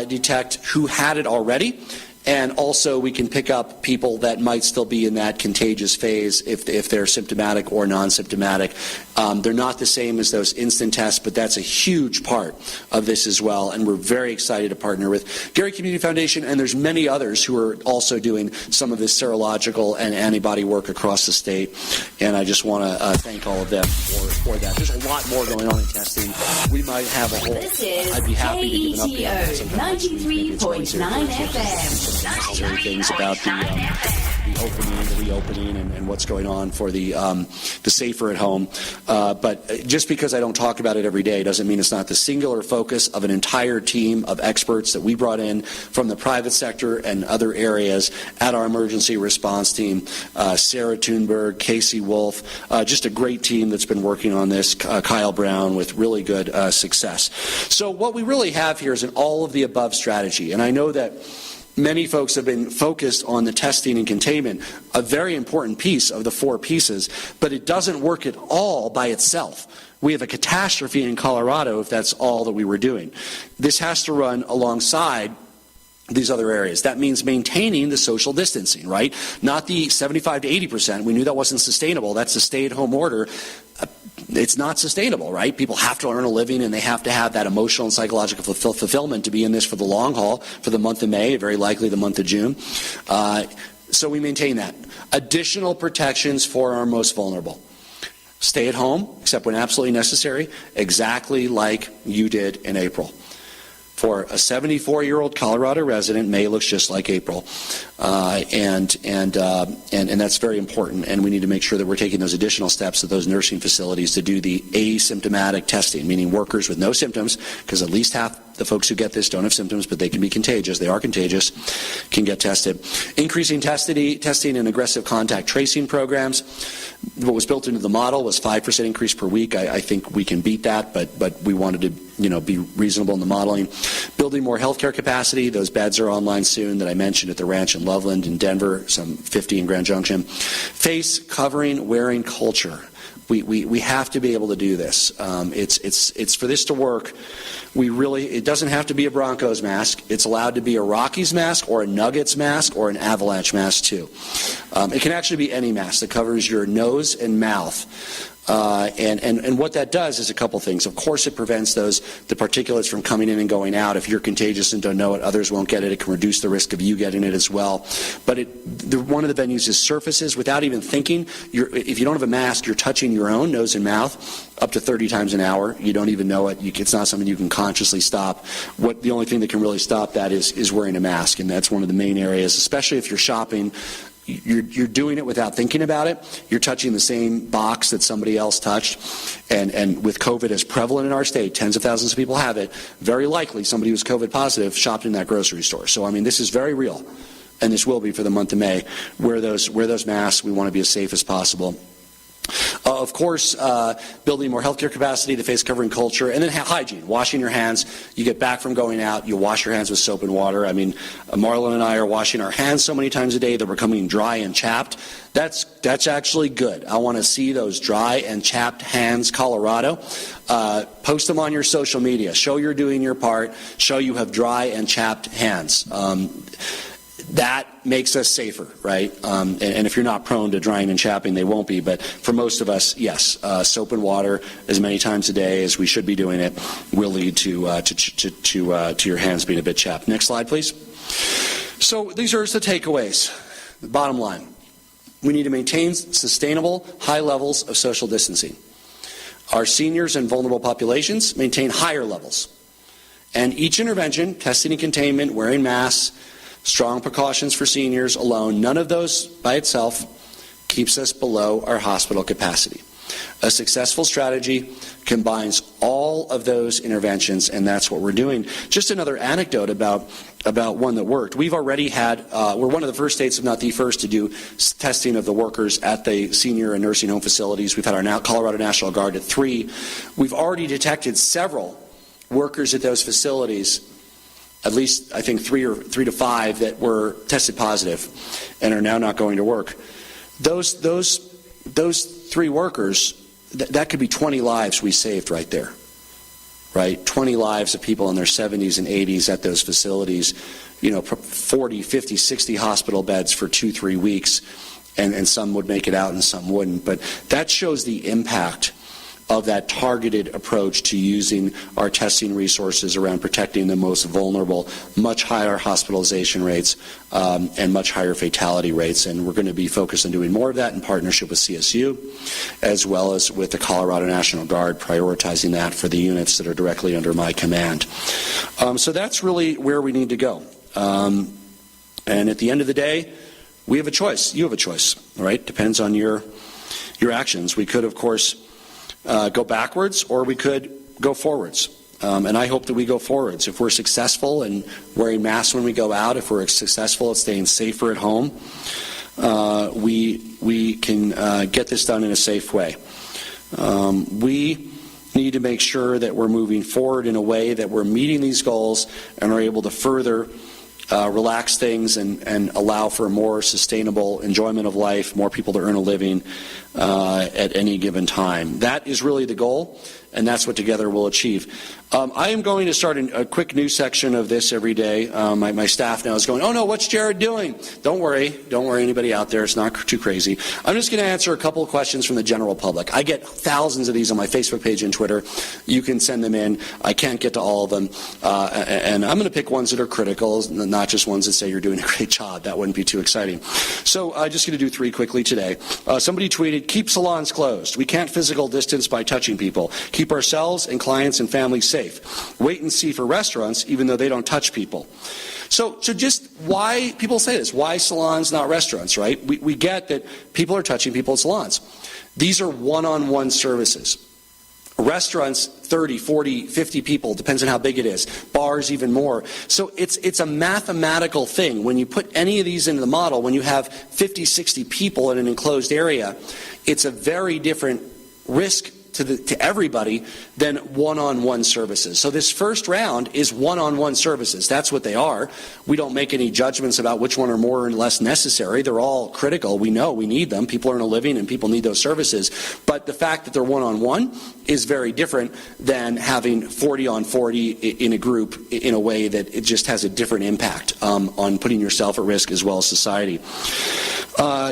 detect who had it already And also we can pick up people that might still be in that contagious phase if they're symptomatic or non-symptomatic. They're not the same as those instant tests, but that's a huge part of this as well. And we're very excited to partner with Gary Community Foundation, and there's many others who are also doing some of this serological and antibody work across the state. And I just want to thank all of them for that. There's a lot more going on in testing. We might have a whole. This is I'd be happy to give an KETO update. 93.9 FM. Necessary things about the opening, the reopening, and what's going on for the safer at home. But just because I don't talk about it every day doesn't mean it's not the singular focus of an entire team of experts that we brought in from the private sector and other areas at our emergency response team. Sarah Thunberg, Casey Wolf, just a great team that's been working on this. Kyle Brown with really good success. So what we really have here is an all of the above strategy, and I know that many folks have been focused on the testing and containment, a very important piece of the four pieces, but it doesn't work at all by itself. We have a catastrophe in Colorado if that's all that we were doing. This has to run alongside these other areas. That means maintaining the social distancing, right? Not the 75 to 80%. We knew that wasn't sustainable. That's a stay-at-home order. It's not sustainable, right? People have to earn a living, and they have to have that emotional and psychological fulfillment to be in this for the long haul, for the month of May, very likely the month of June. So we maintain that. Additional protections for our most vulnerable. Stay at home, except when absolutely necessary, exactly like you did in April. For a 74-year-old Colorado resident, May looks just like April, and that's very important. And we need to make sure that we're taking those additional steps at those nursing facilities to do the asymptomatic testing, meaning workers with no symptoms, because at least half the folks who get this don't have symptoms, but they can be contagious. They are contagious, can get tested. Increasing testing and aggressive contact tracing programs. What was built into the model was 5% increase per week. I think we can beat that, but we wanted to be reasonable in the modeling. Building more healthcare capacity. Those beds are online soon that I mentioned at the ranch in Loveland, in Denver, some 50 in Grand Junction. Face covering wearing culture. We have to be able to do this. It's for this to work. It doesn't have to be a Broncos mask. It's allowed to be a Rockies mask or a Nuggets mask or an Avalanche mask too. It can actually be any mask that covers your nose and mouth. And what that does is a couple things. Of course, it prevents the particulates from coming in and going out. If you're contagious and don't know it, others won't get it. It can reduce the risk of you getting it as well. But one of the venues is surfaces. Without even thinking, if you don't have a mask, you're touching your own nose and mouth up to 30 times an hour. You don't even know it. It's not something you can consciously stop. The only thing that can really stop that is wearing a mask, and that's one of the main areas, especially if you're shopping. You're doing it without thinking about it. You're touching the same box that somebody else touched. And with COVID as prevalent in our state, tens of thousands of people have it, very likely somebody who's COVID positive shopped in that grocery store. So, this is very real. And this will be for the month of May. Wear those masks. We want to be as safe as possible. Of course, building more healthcare capacity, the face covering culture, and then hygiene, washing your hands. You get back from going out, you wash your hands with soap and water. Marlon and I are washing our hands so many times a day that we're coming dry and chapped. That's actually good. I want to see those dry and chapped hands, Colorado. Post them on your social media. Show you're doing your part. Show you have dry and chapped hands. That makes us safer, right? And if you're not prone to drying and chapping, they won't be. But for most of us, yes, soap and water as many times a day as we should be doing it will lead to your hands being a bit chapped. Next slide, please. So these are the takeaways. The bottom line: we need to maintain sustainable, high levels of social distancing. Our seniors and vulnerable populations maintain higher levels. And each intervention, testing and containment, wearing masks, strong precautions for seniors alone, none of those by itself keeps us below our hospital capacity. A successful strategy combines all of those interventions, and that's what we're doing. Just another anecdote about one that worked. We've already had, we're one of the first states, if not the first, to do testing of the workers at the senior and nursing home facilities. We've had our Colorado National Guard at 3. We've already detected several workers at those facilities, at least I think 3 to 5 that were tested positive and are now not going to work. Those 3 workers, that could be 20 lives we saved right there, right? 20 lives of people in their 70s and 80s at those facilities 40, 50, 60 hospital beds for 2-3 weeks, and some would make it out and some wouldn't. But that shows the impact of that targeted approach to using our testing resources around protecting the most vulnerable, much higher hospitalization rates and much higher fatality rates. And we're going to be focused on doing more of that in partnership with CSU, as well as with the Colorado National Guard, prioritizing that for the units that are directly under my command. So that's really where we need to go. And at the end of the day, we have a choice. You have a choice, right? Depends on your actions. We could, of course, go backwards, or we could go forwards. And I hope that we go forwards. If we're successful in wearing masks when we go out, if we're successful at staying safer at home, we can get this done in a safe way. We need to make sure that we're moving forward in a way that we're meeting these goals and are able to further relax things and allow for a more sustainable enjoyment of life, more people to earn a living at any given time. That is really the goal, and that's what together we'll achieve. I am going to start a quick news section of this every day. My staff now is going, oh no, what's Jared doing? Don't worry anybody out there, it's not too crazy. I'm just going to answer a couple of questions from the general public. I get thousands of these on my Facebook page and Twitter. You can send them in. I can't get to all of them. And I'm going to pick ones that are critical, not just ones that say you're doing a great job. That wouldn't be too exciting. So I'm just going to do 3 quickly today. Somebody tweeted, keep salons closed. We can't physical distance by touching people. Keep ourselves and clients and families safe. Wait and see for restaurants, even though they don't touch people. So just why people say this? Why salons, not restaurants, right? We get that people are touching people at salons. These are one-on-one services. Restaurants, 30, 40, 50 people, depends on how big it is. Bars, even more. So it's a mathematical thing. When you put any of these into the model, when you have 50, 60 people in an enclosed area, it's a very different risk to everybody than one-on-one services. So this first round is one-on-one services. That's what they are. We don't make any judgments about which one are more or less necessary. They're all critical. We know we need them. People earn a living and people need those services. But the fact that they're one-on-one is very different than having 40 on 40 in a group in a way that it just has a different impact on putting yourself at risk as well as society.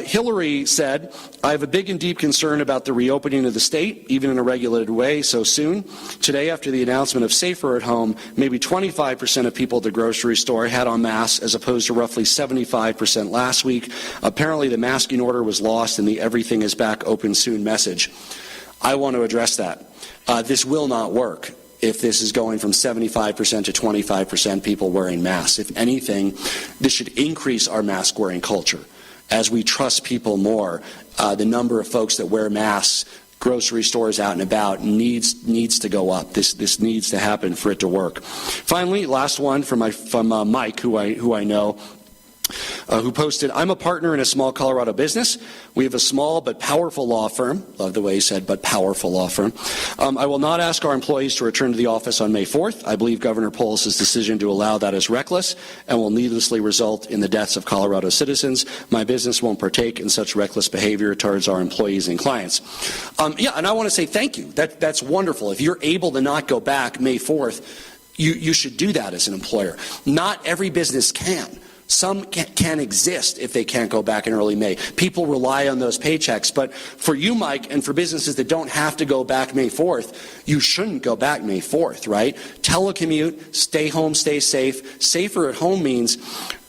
Hillary said, I have a big and deep concern about the reopening of the state, even in a regulated way, so soon. Today, after the announcement of safer at home, maybe 25% of people at the grocery store had on masks, as opposed to roughly 75% last week. Apparently, the masking order was lost in the everything is back open soon message. I want to address that. This will not work if this is going from 75% to 25% people wearing masks. If anything, this should increase our mask wearing culture. As we trust people more, the number of folks that wear masks, grocery stores out and about, needs to go up. This needs to happen for it to work. Finally, last one from Mike, who I know, who posted, I'm a partner in a small Colorado business. We have a small but powerful law firm. Love the way he said, but powerful law firm. I will not ask our employees to return to the office on May 4th. I believe Governor Polis's decision to allow that is reckless and will needlessly result in the deaths of Colorado citizens. My business won't partake in such reckless behavior towards our employees and clients. And I want to say thank you. That's wonderful. If you're able to not go back May 4th, you should do that as an employer. Not every business can. Some can't exist if they can't go back in early May. People rely on those paychecks. But for you, Mike, and for businesses that don't have to go back May 4th, you shouldn't go back May 4th, right? Telecommute, stay home, stay safe. Safer at home means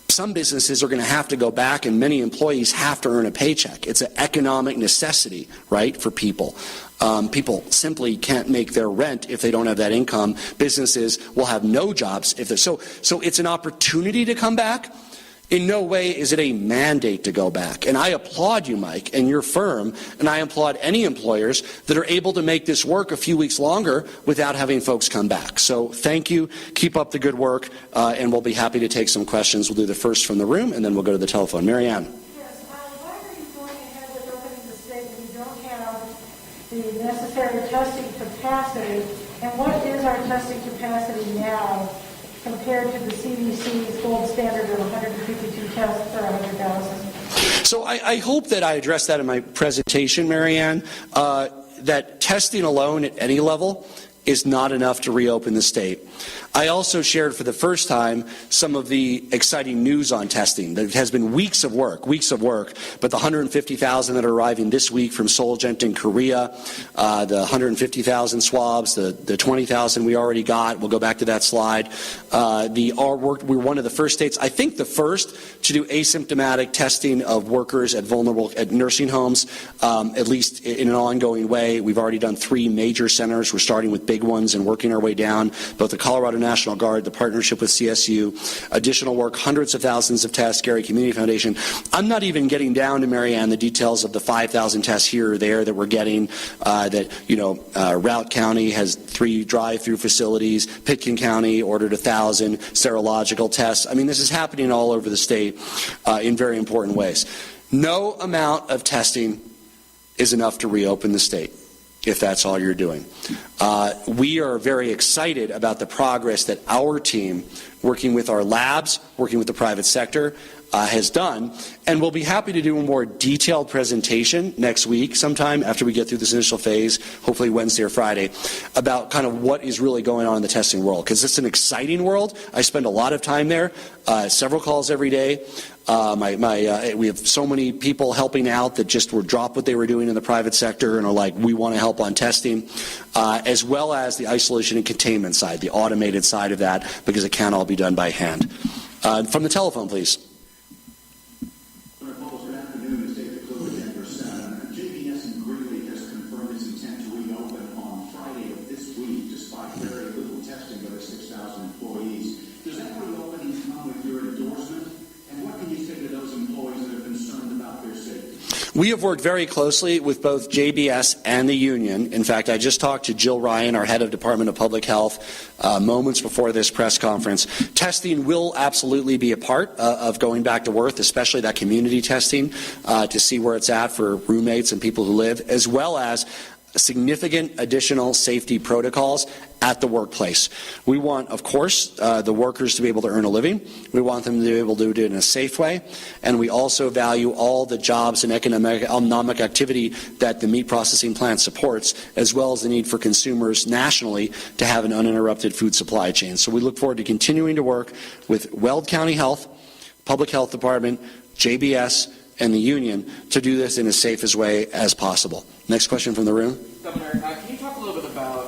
some businesses are going to have to go back, and many employees have to earn a paycheck. It's an economic necessity, right, for people. People simply can't make their rent if they don't have that income. Businesses will have no jobs if they're so it's an opportunity to come back. In no way is it a mandate to go back. And I applaud you, Mike, and your firm, and I applaud any employers that are able to make this work a few weeks longer without having folks come back. So thank you. Keep up the good work, and we'll be happy to take some questions. We'll do the first from the room, and then we'll go to the telephone. Mary Ann. Yes, why are you going ahead with opening the state when you don't have the necessary testing capacity? And what is our testing capacity now compared to the CDC's gold standard of 152 tests per 100,000? So I hope that I addressed that in my presentation, Mary Ann, that testing alone at any level is not enough to reopen the state. I also shared for the first time some of the exciting news on testing. There has been weeks of work, but the 150,000 that are arriving this week from Seoul-Gent in Korea, the 150,000 swabs, the 20,000 we already got, we'll go back to that slide. We're one of the first states, I think the first, to do asymptomatic testing of workers at nursing homes, at least in an ongoing way. We've already done 3 major centers. We're starting with big ones and working our way down, both the Colorado National Guard, the partnership with CSU, additional work, hundreds of thousands of tests, Gary Community Foundation. I'm not even getting down to, Marianne, the details of the 5,000 tests here or there that we're getting, Routt County has 3 drive-through facilities, Pitkin County ordered 1,000 serological tests. I mean, this is happening all over the state in very important ways. No amount of testing is enough to reopen the state, if that's all you're doing. We are very excited about the progress that our team, working with our labs, working with the private sector, has done, and we'll be happy to do a more detailed presentation next week sometime after we get through this initial phase, hopefully Wednesday or Friday, about kind of what is really going on in the testing world, because it's an exciting world. I spend a lot of time there, several calls every day. We have so many people helping out that just were dropped what they were doing in the private sector and are like, we want to help on testing, as well as the isolation and containment side, the automated side of that, because it can't all be done by hand. From the telephone, please. We have worked very closely with both JBS and the union. In fact, I just talked to Jill Ryan, our head of Department of Public Health, moments before this press conference. Testing will absolutely be a part of going back to work, especially that community testing to see where it's at for roommates and people who live, as well as significant additional safety protocols at the workplace. We want, of course, the workers to be able to earn a living. We want them to be able to do it in a safe way. And we also value all the jobs and economic activity that the meat processing plant supports, as well as the need for consumers nationally to have an uninterrupted food supply chain. So we look forward to continuing to work with Weld County Health, Public Health Department, JBS, and the union to do this in as safe a way as possible. Next question from the room. Governor, can you talk a little bit about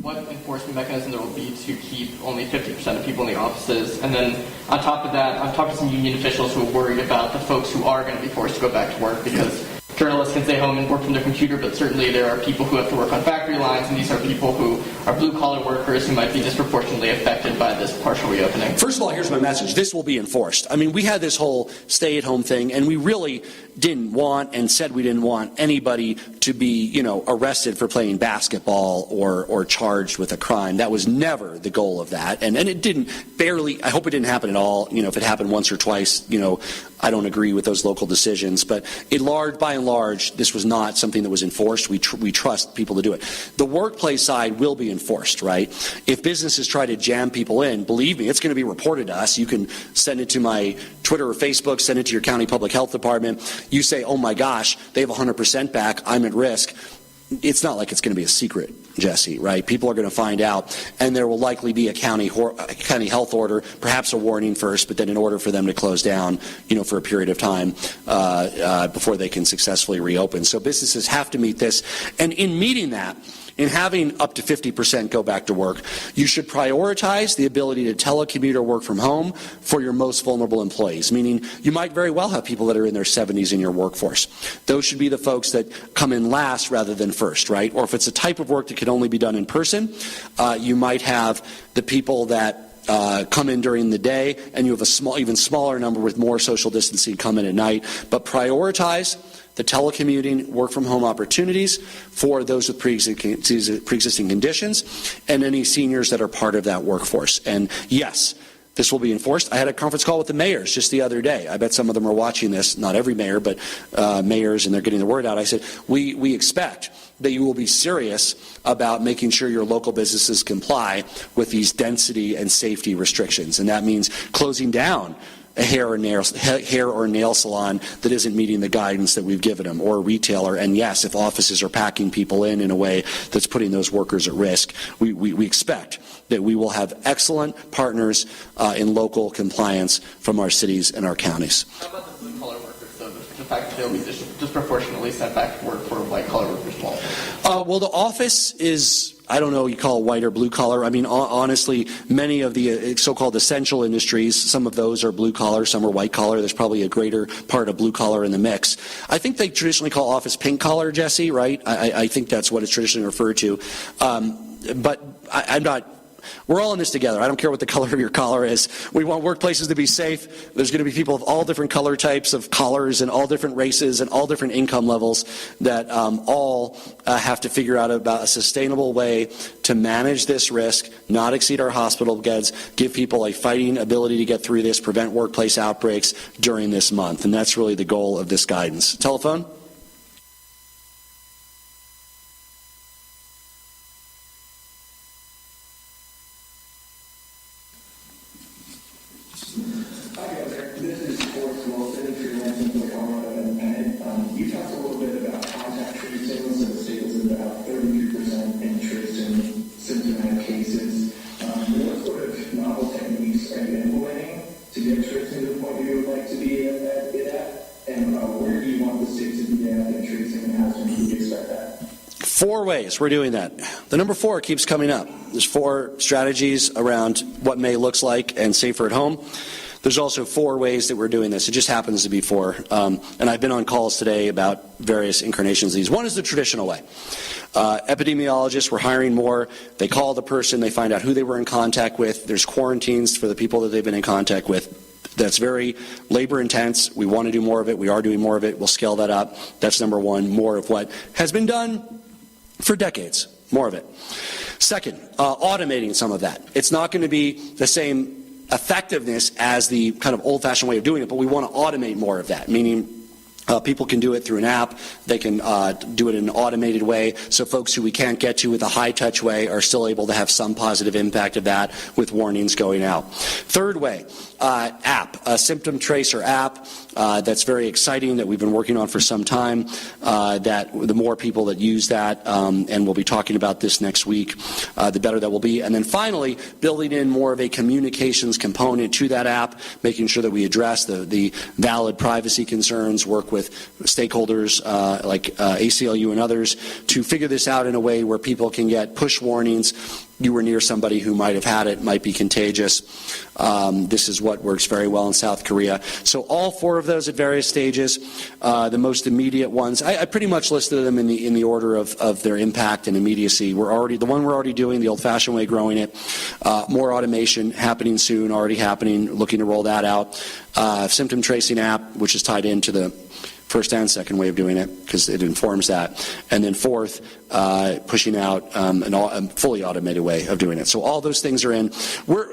what enforcement mechanism there will be to keep only 50% of people in the offices? And then on top of that, I've talked to some union officials who are worried about the folks who are going to be forced to go back to work, because journalists can stay home and work from their computer, but certainly there are people who have to work on factory lines, and these are people who are blue-collar workers who might be disproportionately affected by this partial reopening. First of all, here's my message. This will be enforced. I mean, we had this whole stay-at-home thing, and we really didn't want and said we didn't want anybody to be, arrested for playing basketball or charged with a crime. That was never the goal of that. And it didn't I hope it didn't happen at all. If it happened once or twice, I don't agree with those local decisions. But by and large, this was not something that was enforced. We trust people to do it. The workplace side will be enforced, right? If businesses try to jam people in, believe me, it's going to be reported to us. You can send it to my Twitter or Facebook, send it to your county public health department. You say, oh my gosh, they have 100% back, I'm at risk. It's not like it's going to be a secret, Jesse, right? People are going to find out, and there will likely be a county health order, perhaps a warning first, but then an order for them to close down, for a period of time before they can successfully reopen. So businesses have to meet this, and in meeting that, in having up to 50% go back to work, you should prioritize the ability to telecommuter or work from home for your most vulnerable employees, meaning you might very well have people that are in their 70s in your workforce. Those should be the folks that come in last rather than first, right? Or if it's a type of work that can only be done in person, you might have the people that come in during the day, and you have even smaller number with more social distancing come in at night. But prioritize the telecommuting, work-from-home opportunities for those with pre-existing conditions and any seniors that are part of that workforce. And yes, this will be enforced. I had a conference call with the mayors just the other day. I bet some of them are watching this, not every mayor, but mayors, and they're getting the word out. I said, we expect that you will be serious about making sure your local businesses comply with these density and safety restrictions. And that means closing down a hair or nail salon that isn't meeting the guidance that we've given them, or a retailer. And yes, if offices are packing people in a way that's putting those workers at risk, we expect that we will have excellent partners in local compliance from our cities and our counties. How about the blue-collar workers, though? The fact that they'll be disproportionately sent back to work for white-collar workers as well? Well, the office is, I don't know, you call it white or blue collar. I mean, honestly, many of the so-called essential industries, some of those are blue collar, some are white collar. There's probably a greater part of blue collar in the mix. I think they traditionally call office pink collar, Jesse, right? I think that's what it's traditionally referred to. But I'm not. We're all in this together. I don't care what the color of your collar is. We want workplaces to be safe. There's going to be people of all different color types of collars and all different races and all different income levels that all have to figure out about a sustainable way to manage this risk, not exceed our hospital beds, give people a fighting ability to get through this, prevent workplace outbreaks during this month. And that's really the goal of this guidance. Telephone? Four ways we're doing that. The number 4 keeps coming up. There's 4 strategies around what May looks like and safer at home. There's also 4 ways that we're doing this. It just happens to be 4. And I've been on calls today about various incarnations of these. One is the traditional way. Epidemiologists, we're hiring more. They call the person, they find out who they were in contact with. There's quarantines for the people that they've been in contact with. That's very labor intense. We want to do more of it. We are doing more of it. We'll scale that up. That's number 1, more of what has been done for decades, more of it. Second, automating some of that. It's not going to be the same effectiveness as the kind of old-fashioned way of doing it, but we want to automate more of that, meaning people can do it through an app. They can do it in an automated way, so folks who we can't get to with a high-touch way are still able to have some positive impact of that with warnings going out. Third way, app, a symptom tracer app that's very exciting that we've been working on for some time, that the more people that use that, and we'll be talking about this next week, the better that will be. And then finally, building in more of a communications component to that app, making sure that we address the valid privacy concerns, work with stakeholders like ACLU and others to figure this out in a way where people can get push warnings. You were near somebody who might have had it, might be contagious. This is what works very well in South Korea. So all 4 of those at various stages. The most immediate ones, I pretty much listed them in the order of their impact and immediacy. The one we're already doing, the old-fashioned way, growing it. More automation happening soon, already happening, looking to roll that out. Symptom tracing app, which is tied into the first and second way of doing it because it informs that. And then fourth, pushing out a fully automated way of doing it. So all those things are in.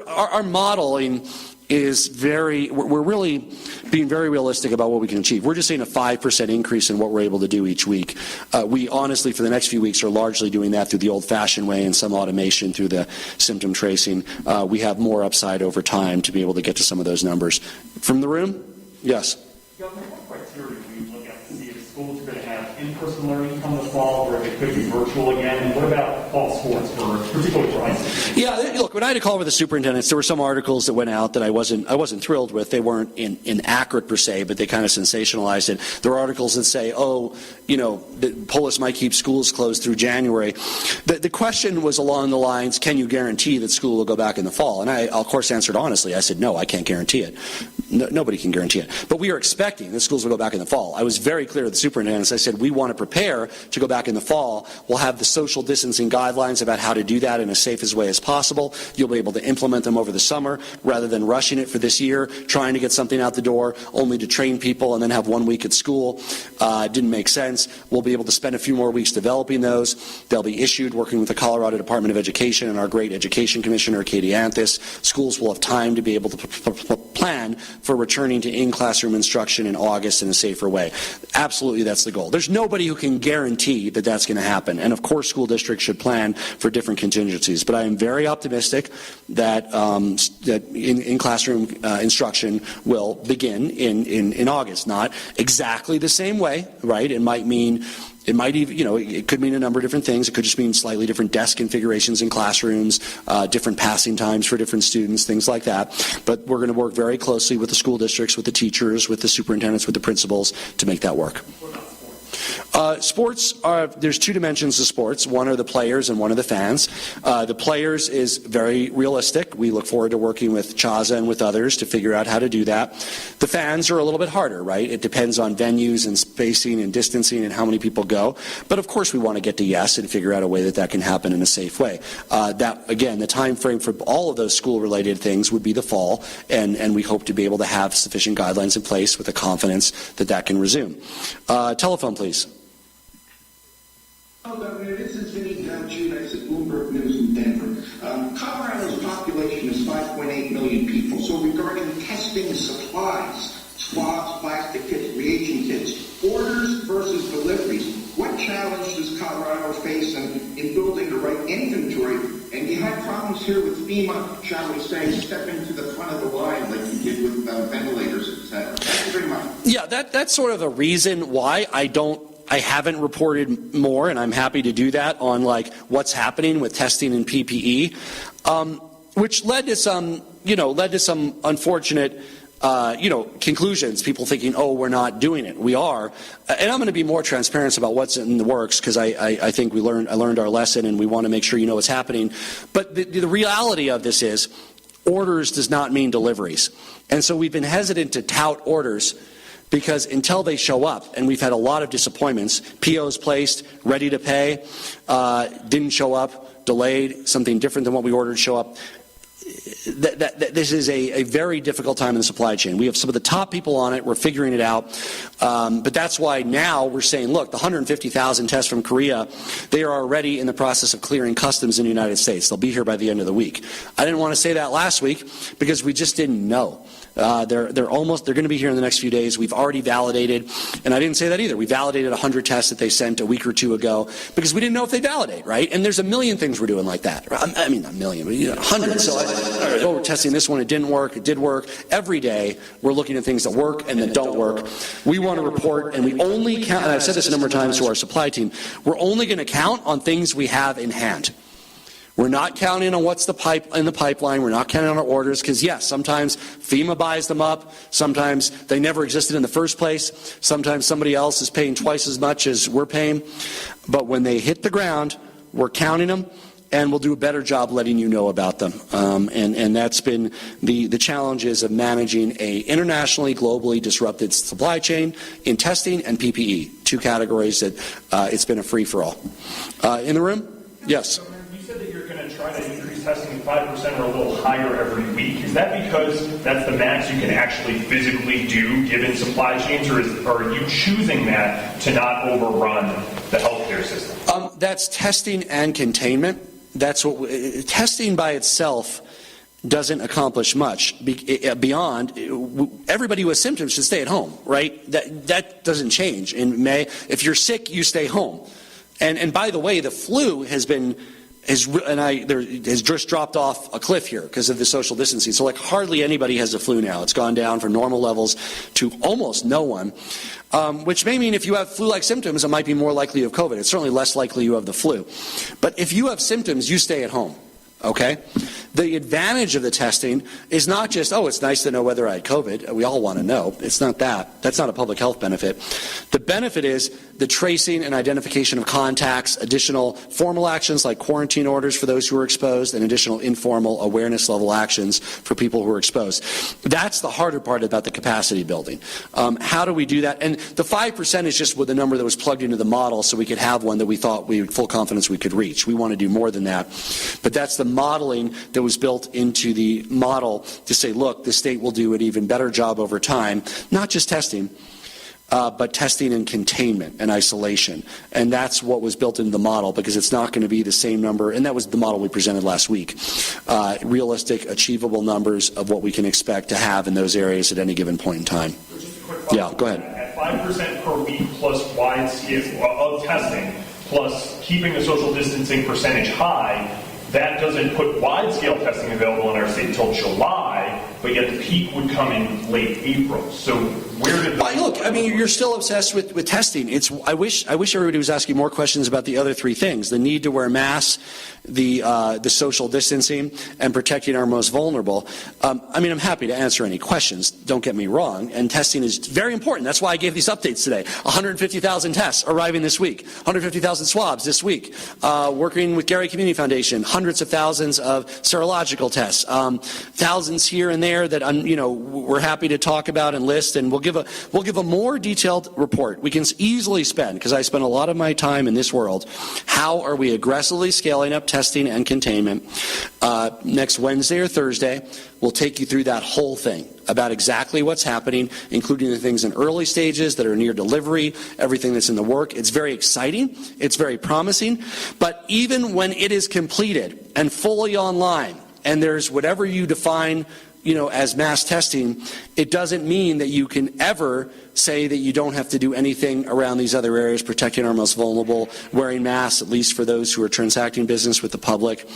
Our modeling is we're really being very realistic about what we can achieve. We're just seeing a 5% increase in what we're able to do each week. We honestly, for the next few weeks, are largely doing that through the old-fashioned way and some automation through the symptom tracing. We have more upside over time to be able to get to some of those numbers. From the room? Yes. Governor, what criteria do you look at to see if schools are going to have in-person learning come the fall or if it could be virtual again? And what about fall sports, particularly for high school? Yeah, look, when I had a call with the superintendents, there were some articles that went out that I wasn't thrilled with. They weren't inaccurate per se, but they kind of sensationalized it. There were articles that say, that Polis might keep schools closed through January. The question was along the lines, can you guarantee that school will go back in the fall? And I, of course, answered honestly. I said, no, I can't guarantee it. No, nobody can guarantee it. But we are expecting that schools will go back in the fall. I was very clear to the superintendents. I said, we want to prepare to go back in the fall. We'll have the social distancing guidelines about how to do that in as safe as way as possible. You'll be able to implement them over the summer rather than rushing it for this year, trying to get something out the door only to train people and then have 1 week at school. It didn't make sense. We'll be able to spend a few more weeks developing those. They'll be issued working with the Colorado Department of Education and our great education commissioner, Katie Anthis. Schools will have time to be able to plan for returning to in-classroom instruction in August in a safer way. Absolutely absolutely that's the goal. There's nobody who can guarantee that that's going to happen. And of course, school districts should plan for different contingencies. But I am very optimistic that that in classroom instruction will begin in August. Not exactly the same way, right? It might even, it could mean a number of different things. It could just mean slightly different desk configurations in classrooms, different passing times for different students, things like that. But we're going to work very closely with the school districts, with the teachers, with the superintendents, with the principals to make that work. Sports there's two dimensions to sports. One are the players and one are the fans. The players is very realistic. We look forward to working with Chaza and with others to figure out how to do that. The fans are a little bit harder, right? It depends on venues and spacing and distancing and how many people go. But of course we want to get to yes and figure out a way that can happen in a safe way. That, again, the time frame for all of those school-related things would be the fall, and we hope to be able to have sufficient guidelines in place with the confidence that can resume. Telephone, please. Governor, this is Vinny Judas at Bloomberg News in Denver. Colorado's population is 5.8 million people. So regarding testing supplies, swabs, plastic kits, reagent kits, orders versus deliveries, what challenge does Colorado face in building the right inventory? And you had problems here with FEMA, shall we say, stepping to the front of the line like you did with ventilators, etc. Thank you very much. Yeah, that's sort of a reason why I haven't reported more, and I'm happy to do that on like what's happening with testing and PPE, which led to some unfortunate, conclusions. People thinking, oh, we're not doing it. We are, and I'm going to be more transparent about what's in the works because I think I learned our lesson, and we want to make sure you know what's happening. But the reality of this is, orders does not mean deliveries, and so we've been hesitant to tout orders. Because until they show up, and we've had a lot of disappointments, POs placed, ready to pay, didn't show up, delayed, something different than what we ordered show up. This is a very difficult time in the supply chain. We have some of the top people on it. We're figuring it out. But that's why now we're saying, look, the 150,000 tests from Korea, they are already in the process of clearing customs in the United States. They'll be here by the end of the week. I didn't want to say that last week because we just didn't know. They're going to be here in the next few days. We've already validated, and I didn't say that either. We validated 100 tests that they sent a week or two ago because we didn't know if they validate, right? And there's a million things we're doing like that. I mean, not a million, but hundreds. So we're testing this one. It didn't work. It did work. Every day we're looking at things that work and that don't work. We want to report, and we only count, and I've said this a number of times to our supply team, we're only going to count on things we have in hand. We're not counting on what's in the pipeline. We're not counting on our orders because, yes, sometimes FEMA buys them up. Sometimes they never existed in the first place. Sometimes somebody else is paying twice as much as we're paying. But when they hit the ground, we're counting them, and we'll do a better job letting you know about them. And that's been the challenges of managing a internationally, globally disrupted supply chain in testing and PPE, two categories that it's been a free-for-all. In the room? Yes. Try to increase testing 5% or a little higher every week. Is that because that's the max you can actually physically do given supply chains, or are you choosing that to not overrun the healthcare system? That's testing and containment. That's what testing by itself doesn't accomplish much beyond everybody with symptoms should stay at home, right? That doesn't change. In May, if you're sick, you stay home. And by the way, the flu has just dropped off a cliff here because of the social distancing. So like hardly anybody has the flu now. It's gone down from normal levels to almost no one, which may mean if you have flu-like symptoms, it might be more likely you have COVID. It's certainly less likely you have the flu. But if you have symptoms, you stay at home. Okay? The advantage of the testing is not just, oh, it's nice to know whether I had COVID. We all want to know. It's not that. That's not a public health benefit. The benefit is the tracing and identification of contacts, additional formal actions like quarantine orders for those who are exposed, and additional informal awareness level actions for people who are exposed. That's the harder part about the capacity building. How do we do that? And the 5% is just the number that was plugged into the model so we could have one that we thought we had full confidence we could reach. We want to do more than that. But that's the modeling that was built into the model to say, look, the state will do an even better job over time, not just testing, but testing and containment and isolation. And that's what was built into the model because it's not going to be the same number, and that was the model we presented last week. Realistic, achievable numbers of what we can expect to have in those areas at any given point in time. Just a quick yeah, go ahead. At 5% per week plus wide scale of testing, plus keeping the social distancing percentage high, that doesn't put wide-scale testing available in our state until July, but yet the peak would come in late April. So where did look, I mean, you're still obsessed with testing. I wish everybody was asking more questions about the other three things: the need to wear masks, the social distancing, and protecting our most vulnerable. I mean, I'm happy to answer any questions. Don't get me wrong. And testing is very important. That's why I gave these updates today. 150,000 tests arriving this week. 150,000 swabs this week. Working with Gary Community Foundation, hundreds of thousands of serological tests. Thousands here and there that we're happy to talk about and list, and we'll give a more detailed report. We can easily spend, because I spend a lot of my time in this world, how are we aggressively scaling up testing and containment. Next Wednesday or Thursday, we'll take you through that whole thing about exactly what's happening, including the things in early stages that are near delivery, everything that's in the work. It's very exciting. It's very promising. But even when it is completed and fully online, and there's whatever you define as mass testing, it doesn't mean that you can ever say that you don't have to do anything around these other areas, protecting our most vulnerable, wearing masks, at least for those who are transacting business with the public,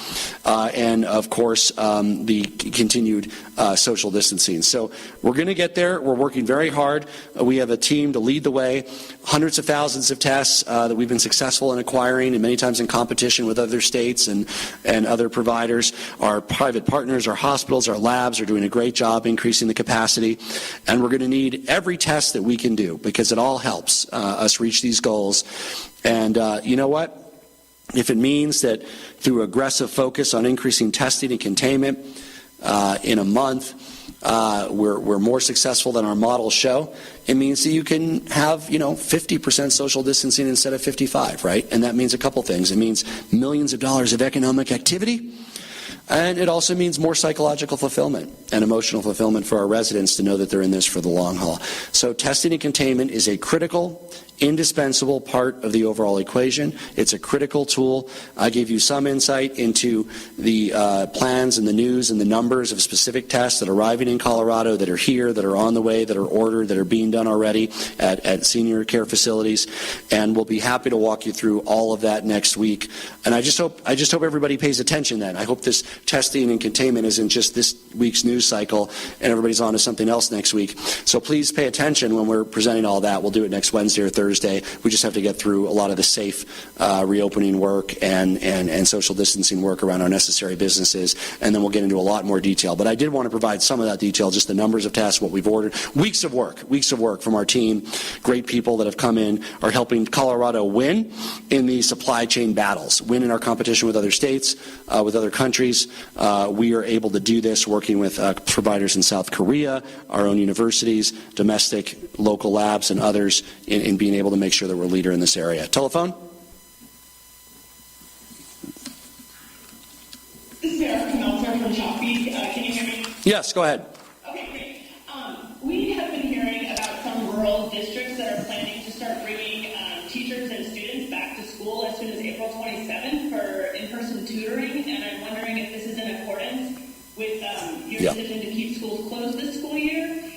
and of course the continued social distancing. So we're going to get there. We're working very hard. We have a team to lead the way. Hundreds of thousands of tests that we've been successful in acquiring, and many times in competition with other states and other providers. Our private partners, our hospitals, our labs are doing a great job increasing the capacity, and we're going to need every test that we can do, because it all helps us reach these goals. And you know what? If it means that through aggressive focus on increasing testing and containment in a month, we're more successful than our models show, it means that you can have 50% social distancing instead of 55, right? And that means a couple things. It means millions of dollars of economic activity. And it also means more psychological fulfillment and emotional fulfillment for our residents to know that they're in this for the long haul. So testing and containment is a critical, indispensable part of the overall equation. It's a critical tool. I gave you some insight into the plans and the news and the numbers of specific tests that are arriving in Colorado, that are here, that are on the way, that are ordered, that are being done already at senior care facilities. And we'll be happy to walk you through all of that next week. And I just hope everybody pays attention then. I hope this testing and containment isn't just this week's news cycle and everybody's on to something else next week. So please pay attention when we're presenting all that. We'll do it next Wednesday or Thursday. We just have to get through a lot of the safe reopening work and social distancing work around our necessary businesses, and then we'll get into a lot more detail. But I did want to provide some of that detail, just the numbers of tests, what we've ordered, weeks of work from our team, great people that have come in, are helping Colorado win in the supply chain battles, win in our competition with other states, with other countries. We are able to do this working with providers in South Korea, our own universities, domestic, local labs, and others in being able to make sure that we're a leader in this area. Telephone? This is Sarah Meltzer from Shopee. Can you hear me? Yes, go ahead. Okay, great. We have been hearing about some rural districts that are planning to start bringing teachers and students back to school as soon as April 27th for in-person tutoring, and I'm wondering if this is in accordance with your decision to keep schools closed this school year.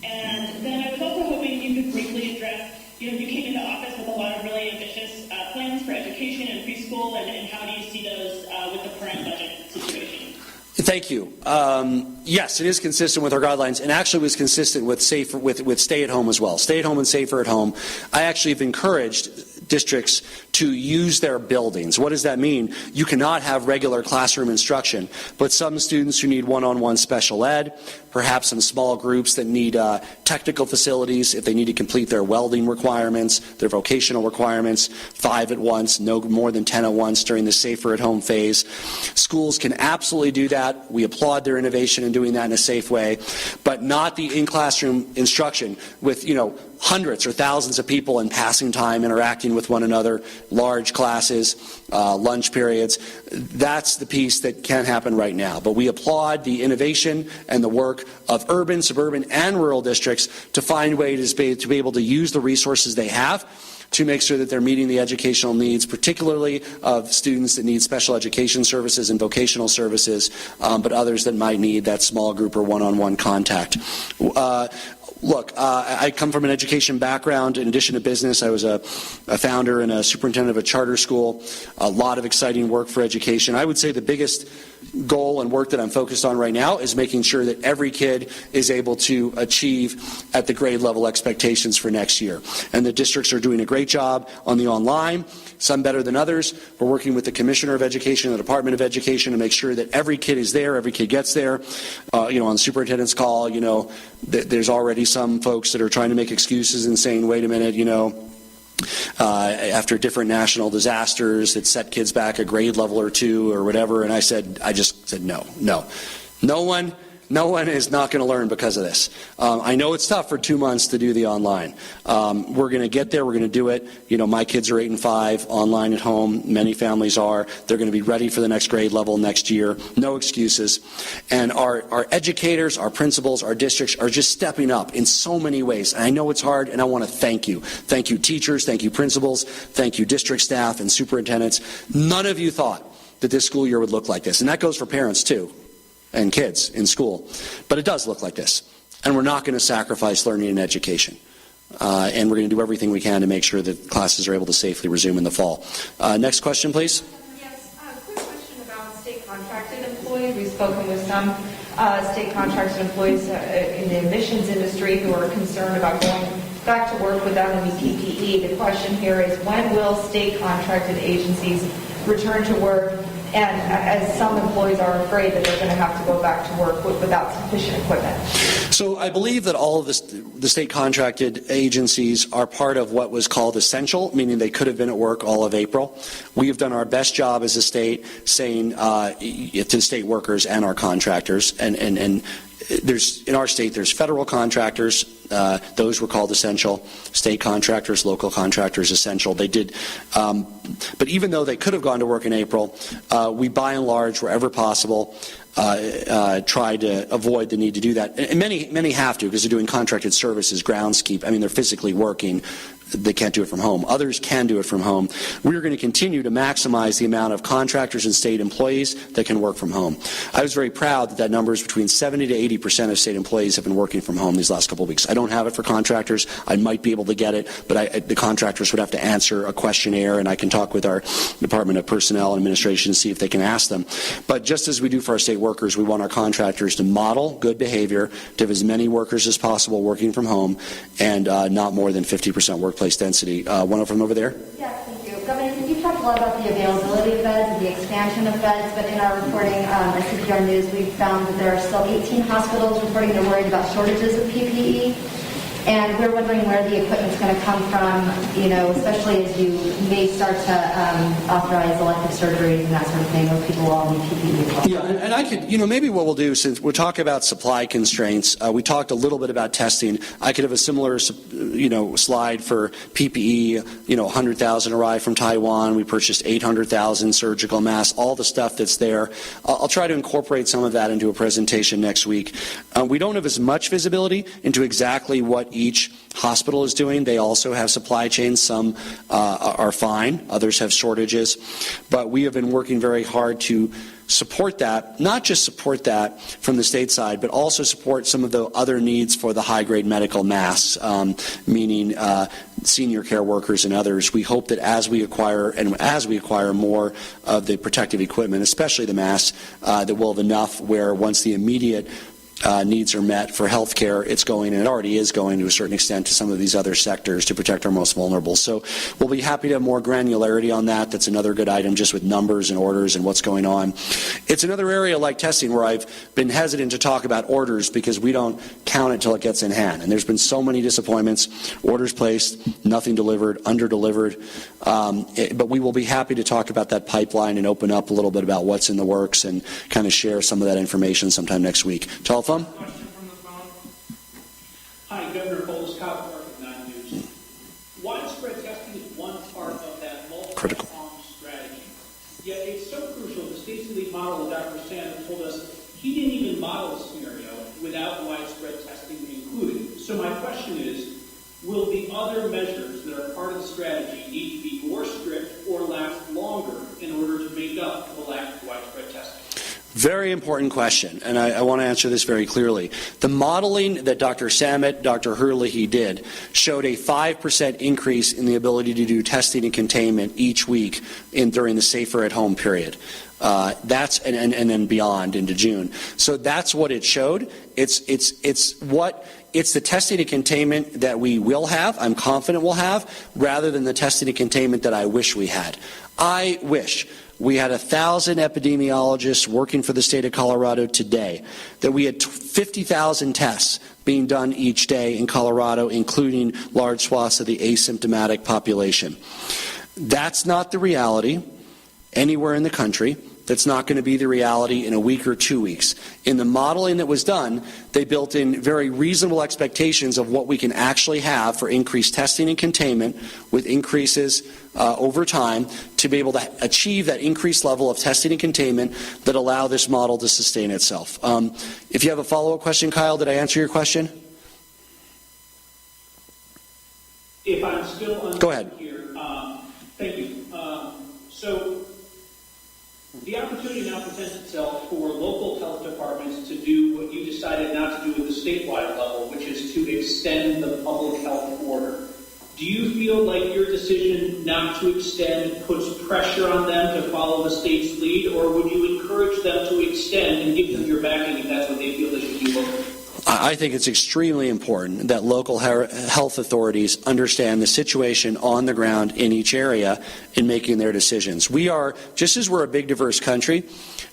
And then I was also hoping you could briefly address, you came into office with a lot of really ambitious plans for education and preschool, and how do you see those with the current budget situation? Thank you. Yes, it is consistent with our guidelines, and actually was consistent with stay-at-home as well. Stay-at-home and safer at home. I actually have encouraged districts to use their buildings. What does that mean? You cannot have regular classroom instruction, but some students who need one-on-one special ed, perhaps some small groups that need technical facilities, if they need to complete their welding requirements, their vocational requirements, 5 at once, no more than 10 at once during the safer at home phase. Schools can absolutely do that. We applaud their innovation in doing that in a safe way, but not the in-classroom instruction with, hundreds or thousands of people in passing time interacting with one another, large classes, lunch periods. That's the piece that can happen right now. But we applaud the innovation and the work of urban, suburban, and rural districts to find ways to be able to use the resources they have to make sure that they're meeting the educational needs, particularly of students that need special education services and vocational services, but others that might need that small group or one-on-one contact. Look, I come from an education background. In addition to business, I was a founder and a superintendent of a charter school. A lot of exciting work for education. I would say the biggest goal and work that I'm focused on right now is making sure that every kid is able to achieve at the grade level expectations for next year. And the districts are doing a great job on the online, some better than others. We're working with the Commissioner of Education, the Department of Education, to make sure that every kid is there, every kid gets there. On the superintendent's call, there's already some folks that are trying to make excuses and saying, wait a minute, after different national disasters that set kids back a grade level or two or whatever, and I just said no. No one is not going to learn because of this. I know it's tough for 2 months to do the online. We're going to get there. We're going to do it. My kids are 8 and 5 online at home. Many families are. They're going to be ready for the next grade level next year. No excuses. And our educators, our principals, our districts are just stepping up in so many ways. And I know it's hard, and I want to thank you. Thank you, teachers. Thank you, principals. Thank you, district staff and superintendents. None of you thought that this school year would look like this. And that goes for parents, too, and kids in school. But it does look like this. And we're not going to sacrifice learning and education. And we're going to do everything we can to make sure that classes are able to safely resume in the fall. Next question, please. Yes, quick question about state contracted employees. We've spoken with some state contracted employees in the admissions industry who are concerned about going back to work without any PPE. The question here is, when will state contracted agencies return to work? And as some employees are afraid that they're going to have to go back to work without sufficient equipment. So I believe that all of the state contracted agencies are part of what was called essential, meaning they could have been at work all of April. We have done our best job as a state saying to state workers and our contractors, and in our state there's federal contractors, those were called essential, state contractors, local contractors, essential. They did, but even though they could have gone to work in April, we by and large, wherever possible, try to avoid the need to do that. And many have to, because they're doing contracted services, groundskeep. They're physically working. They can't do it from home. Others can do it from home. We're going to continue to maximize the amount of contractors and state employees that can work from home. I was very proud that number is between 70 to 80% of state employees have been working from home these last couple of weeks. I don't have it for contractors. I might be able to get it, but the contractors would have to answer a questionnaire, and I can talk with our Department of Personnel and Administration to see if they can ask them. But just as we do for our state workers, we want our contractors to model good behavior, to have as many workers as possible working from home, and not more than 50% workplace density. One of them over there. Yes, thank you. Governor, you talked a lot about the availability of beds and the expansion of beds, but in our reporting at CPR News, we found that there are still 18 hospitals reporting they're worried about shortages of PPE. And we're wondering where the equipment's going to come from, especially as you may start to authorize elective surgeries and that sort of thing. Those people will all need PPE as well. Yeah, and I could, maybe what we'll do, since we're talking about supply constraints, we talked a little bit about testing. I could have a similar, slide for PPE. 100,000 arrived from Taiwan. We purchased 800,000 surgical masks. All the stuff that's there. I'll try to incorporate some of that into a presentation next week. We don't have as much visibility into exactly what each hospital is doing. They also have supply chains. Some are fine. Others have shortages. But we have been working very hard to support that, not just support that from the state side, but also support some of the other needs for the high-grade medical masks, meaning senior care workers and others. We hope that as we acquire more of the protective equipment, especially the masks, that we'll have enough where once the immediate needs are met for health care, it's going, and it already is going to a certain extent, to some of these other sectors to protect our most vulnerable. So we'll be happy to have more granularity on that. That's another good item, just with numbers and orders and what's going on. It's another area like testing where I've been hesitant to talk about orders because we don't count it till it gets in hand. And there's been so many disappointments, orders placed, nothing delivered, under-delivered. But we will be happy to talk about that pipeline and open up a little bit about what's in the works and kind of share some of that information sometime next week. Telephone? Question from the phone. Hi, Governor Polis, Kyle Clark of 9 News. Widespread testing is one part of that multi-pronged strategy. Yet it's so crucial. The state's elite model that Dr. Sanders told us he didn't even model a scenario without widespread testing included. So my question is, will the other measures that are part of the strategy need to be more strict or last longer in order to make up for the lack of widespread testing? Very important question, and I want to answer this very clearly. The modeling that Dr. Samet, Dr. Herlihy did showed a 5% increase in the ability to do testing and containment each week during the safer at home period. That's and then beyond into June. So that's what it showed. It's the testing and containment that we will have, I'm confident we'll have, rather than the testing and containment that I wish we had. I wish we had 1,000 epidemiologists working for the state of Colorado today, that we had 50,000 tests being done each day in Colorado, including large swaths of the asymptomatic population. That's not the reality anywhere in the country. That's not going to be the reality in a week or 2 weeks. In the modeling that was done, they built in very reasonable expectations of what we can actually have for increased testing and containment with increases over time to be able to achieve that increased level of testing and containment that allow this model to sustain itself. If you have a follow-up question, Kyle, did I answer your question? If I'm still Go ahead. Here, thank you. So the opportunity now presents itself for local health departments to do what you decided not to do at the statewide level, which is to extend the public health order. Do you feel like your decision not to extend puts pressure on them to follow the state's lead, or would you encourage them to extend and give them your backing if that's what they feel they should do locally? I think it's extremely important that local health authorities understand the situation on the ground in each area in making their decisions. We are, just as we're a big diverse country,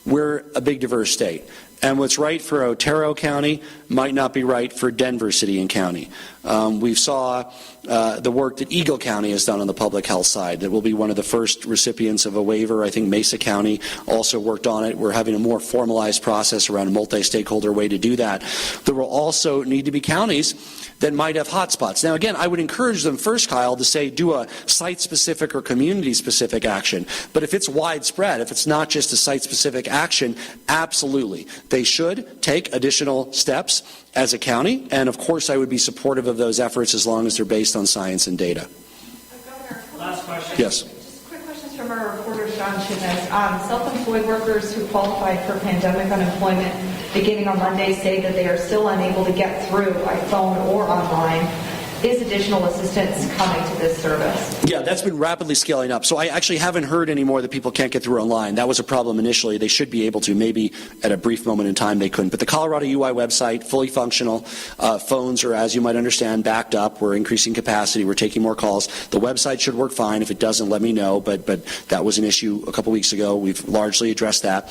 we're a big diverse state. And what's right for Otero County might not be right for Denver City and County. We saw the work that Eagle County has done on the public health side. That will be one of the first recipients of a waiver. I think Mesa County also worked on it. We're having a more formalized process around a multi-stakeholder way to do that. There will also need to be counties that might have hotspots. Now, again, I would encourage them first, Kyle, to say do a site-specific or community-specific action. But if it's widespread, if it's not just a site-specific action, absolutely. They should take additional steps as a county, and of course I would be supportive of those efforts as long as they're based on science and data. Last question. Yes. Just quick questions from our reporter, Sean Chinez. Self-employed workers who qualified for pandemic unemployment beginning on Monday say that they are still unable to get through by phone or online. Is additional assistance coming to this service? Yeah, that's been rapidly scaling up. So I actually haven't heard anymore that people can't get through online. That was a problem initially. They should be able to. Maybe at a brief moment in time they couldn't. But the Colorado UI website, fully functional. Phones are, as you might understand, backed up. We're increasing capacity. We're taking more calls. The website should work fine. If it doesn't, let me know. But that was an issue a couple weeks ago. We've largely addressed that.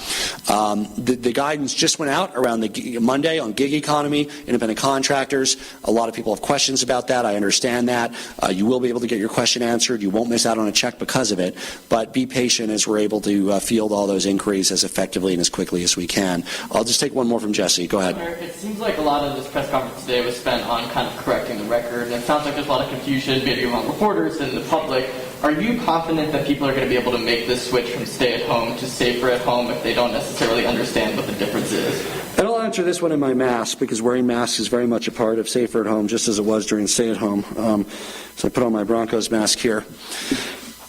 The guidance just went out around the Monday on gig economy, independent contractors. A lot of people have questions about that. I understand that. You will be able to get your question answered. You won't miss out on a check because of it. But be patient as we're able to field all those inquiries as effectively and as quickly as we can. I'll just take one more from Jesse. Go ahead. It seems like a lot of this press conference today was spent on kind of correcting the record. And it sounds like there's a lot of confusion, maybe among reporters and the public. Are you confident that people are going to be able to make this switch from stay-at-home to safer-at-home if they don't necessarily understand what the difference is? And I'll answer this one in my mask, because wearing masks is very much a part of safer at home, just as it was during stay-at-home. So I put on my Broncos mask here.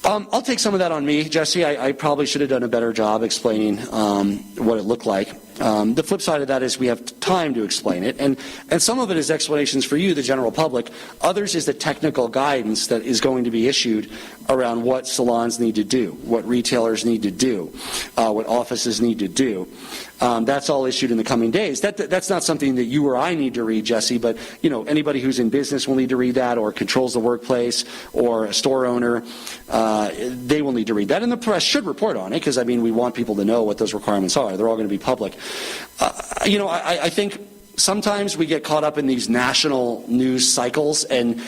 I'll take some of that on me, Jesse. I probably should have done a better job explaining what it looked like. The flip side of that is we have time to explain it, and some of it is explanations for you, the general public. Others is the technical guidance that is going to be issued around what salons need to do, what retailers need to do, what offices need to do. That's all issued in the coming days. That's not something that you or I need to read, Jesse, but anybody who's in business will need to read that, or controls the workplace, or a store owner. They will need to read that, and the press should report on it, because we want people to know what those requirements are. They're all going to be public. I think sometimes we get caught up in these national news cycles, and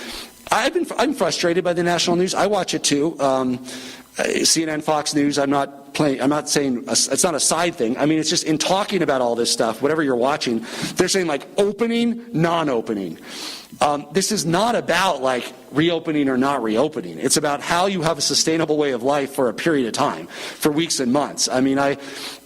I'm frustrated by the national news. I watch it too. CNN, Fox News. I'm not saying it's not a side thing. It's just in talking about all this stuff. Whatever you're watching, they're saying like opening, non-opening. This is not about like reopening or not reopening. It's about how you have a sustainable way of life for a period of time, for weeks and months. I mean,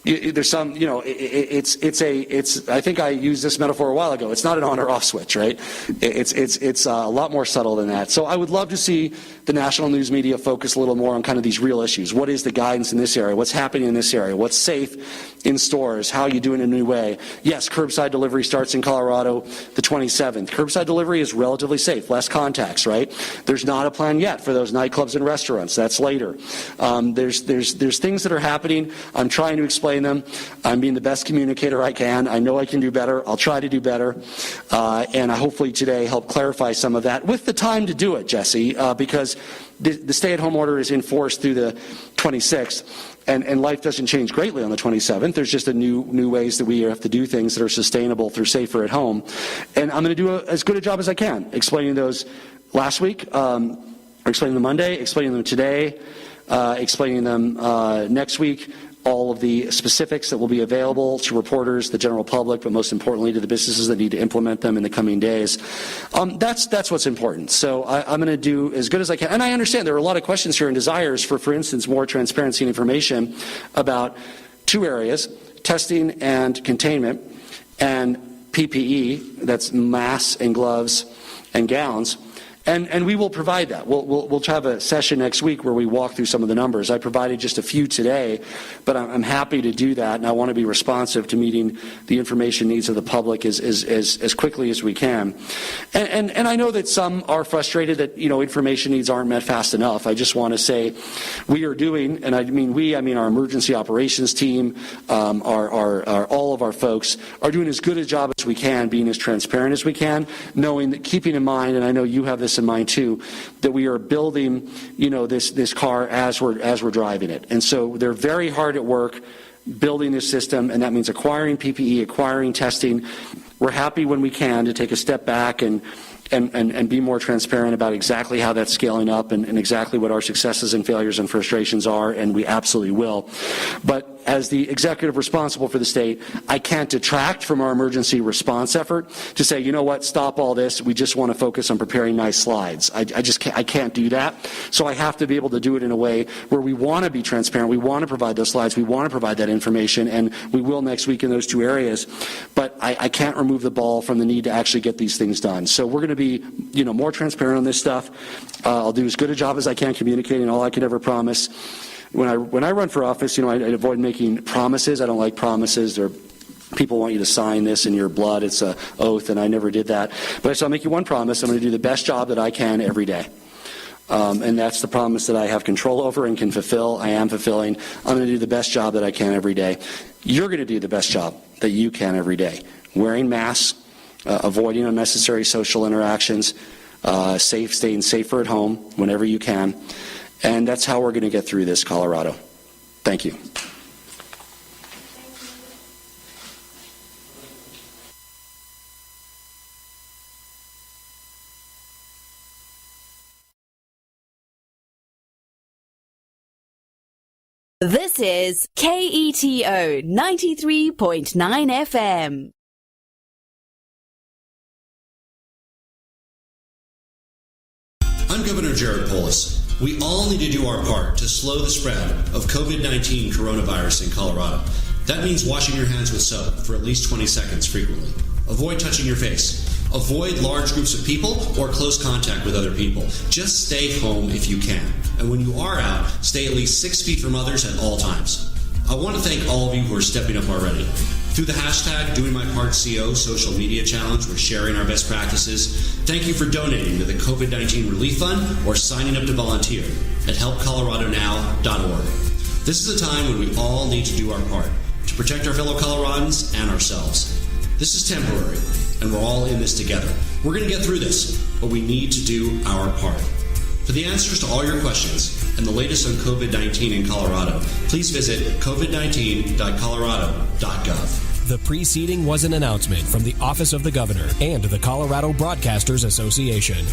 there's some, you know, I think I used this metaphor a while ago. It's not an on or off switch, right? It's a lot more subtle than that. So I would love to see the national news media focus a little more on kind of these real issues. What is the guidance in this area? What's happening in this area? What's safe in stores? How you do it in a new way? Yes, curbside delivery starts in Colorado the 27th. Curbside delivery is relatively safe, less contacts, right? There's not a plan yet for those nightclubs and restaurants. That's later. There's things that are happening. I'm trying to explain them. I'm being the best communicator I can. I know I can do better. I'll try to do better. And I hopefully today help clarify some of that with the time to do it, Jesse, because the stay-at-home order is enforced through the 26th. And life doesn't change greatly on the 27th. There's just a new ways that we have to do things that are sustainable through safer at home. And I'm going to do as good a job as I can explaining those last week, or explaining them Monday, explaining them today, explaining them next week, all of the specifics that will be available to reporters, the general public, but most importantly to the businesses that need to implement them in the coming days. That's what's important. So I'm going to do as good as I can. And I understand there are a lot of questions here and desires for instance, more transparency and information about two areas, testing and containment, and PPE, that's masks and gloves and gowns. And we will provide that. We'll have a session next week where we walk through some of the numbers. I provided just a few today, but I'm happy to do that, and I want to be responsive to meeting the information needs of the public as quickly as we can. And I know that some are frustrated that, you know, information needs aren't met fast enough. I just want to say we are doing, and I mean our emergency operations team, our all of our folks are doing as good a job as we can, being as transparent as we can, knowing that, keeping in mind, and I know you have this in mind too, that we are building, you know, this car as we're driving it. And so they're very hard at work building this system, and that means acquiring PPE, acquiring testing. We're happy when we can to take a step back and be more transparent about exactly how that's scaling up and exactly what our successes and failures and frustrations are, and we absolutely will. But as the executive responsible for the state, I can't detract from our emergency response effort to say, you know what, stop all this. We just want to focus on preparing nice slides. I can't do that. So I have to be able to do it in a way where we want to be transparent. We want to provide those slides. We want to provide that information, and we will next week in those two areas. But I can't remove the ball from the need to actually get these things done. So we're going to be, you know, more transparent on this stuff. I'll do as good a job as I can communicating all I can ever promise. When I run for office, you know, I avoid making promises. I don't like promises. People want you to sign this in your blood. It's an oath, and I never did that. But I'll make you one promise. I'm going to do the best job that I can every day. And that's the promise that I have control over and can fulfill. I am fulfilling. I'm going to do the best job that I can every day. You're going to do the best job that you can every day. Wearing masks, avoiding unnecessary social interactions, staying safer at home whenever you can. And that's how we're going to get through this, Colorado. Thank you. This is KETO 93.9 FM. I'm Governor Jared Polis. We all need to do our part to slow the spread of COVID-19 coronavirus in Colorado. That means washing your hands with soap for at least 20 seconds frequently. Avoid touching your face. Avoid large groups of people or close contact with other people. Just stay home if you can. And when you are out, stay at least 6 feet from others at all times. I want to thank all of you who are stepping up already. Through the hashtag Doing My Part CO social media challenge, we're sharing our best practices. Thank you for donating to the COVID-19 Relief Fund or signing up to volunteer at helpcoloradonow.org. This is a time when we all need to do our part to protect our fellow Coloradans and ourselves. This is temporary, and we're all in this together. We're going to get through this, but we need to do our part. For the answers to all your questions and the latest on COVID-19 in Colorado, please visit covid19.colorado.gov. The preceding was an announcement from the Office of the Governor and the Colorado Broadcasters Association.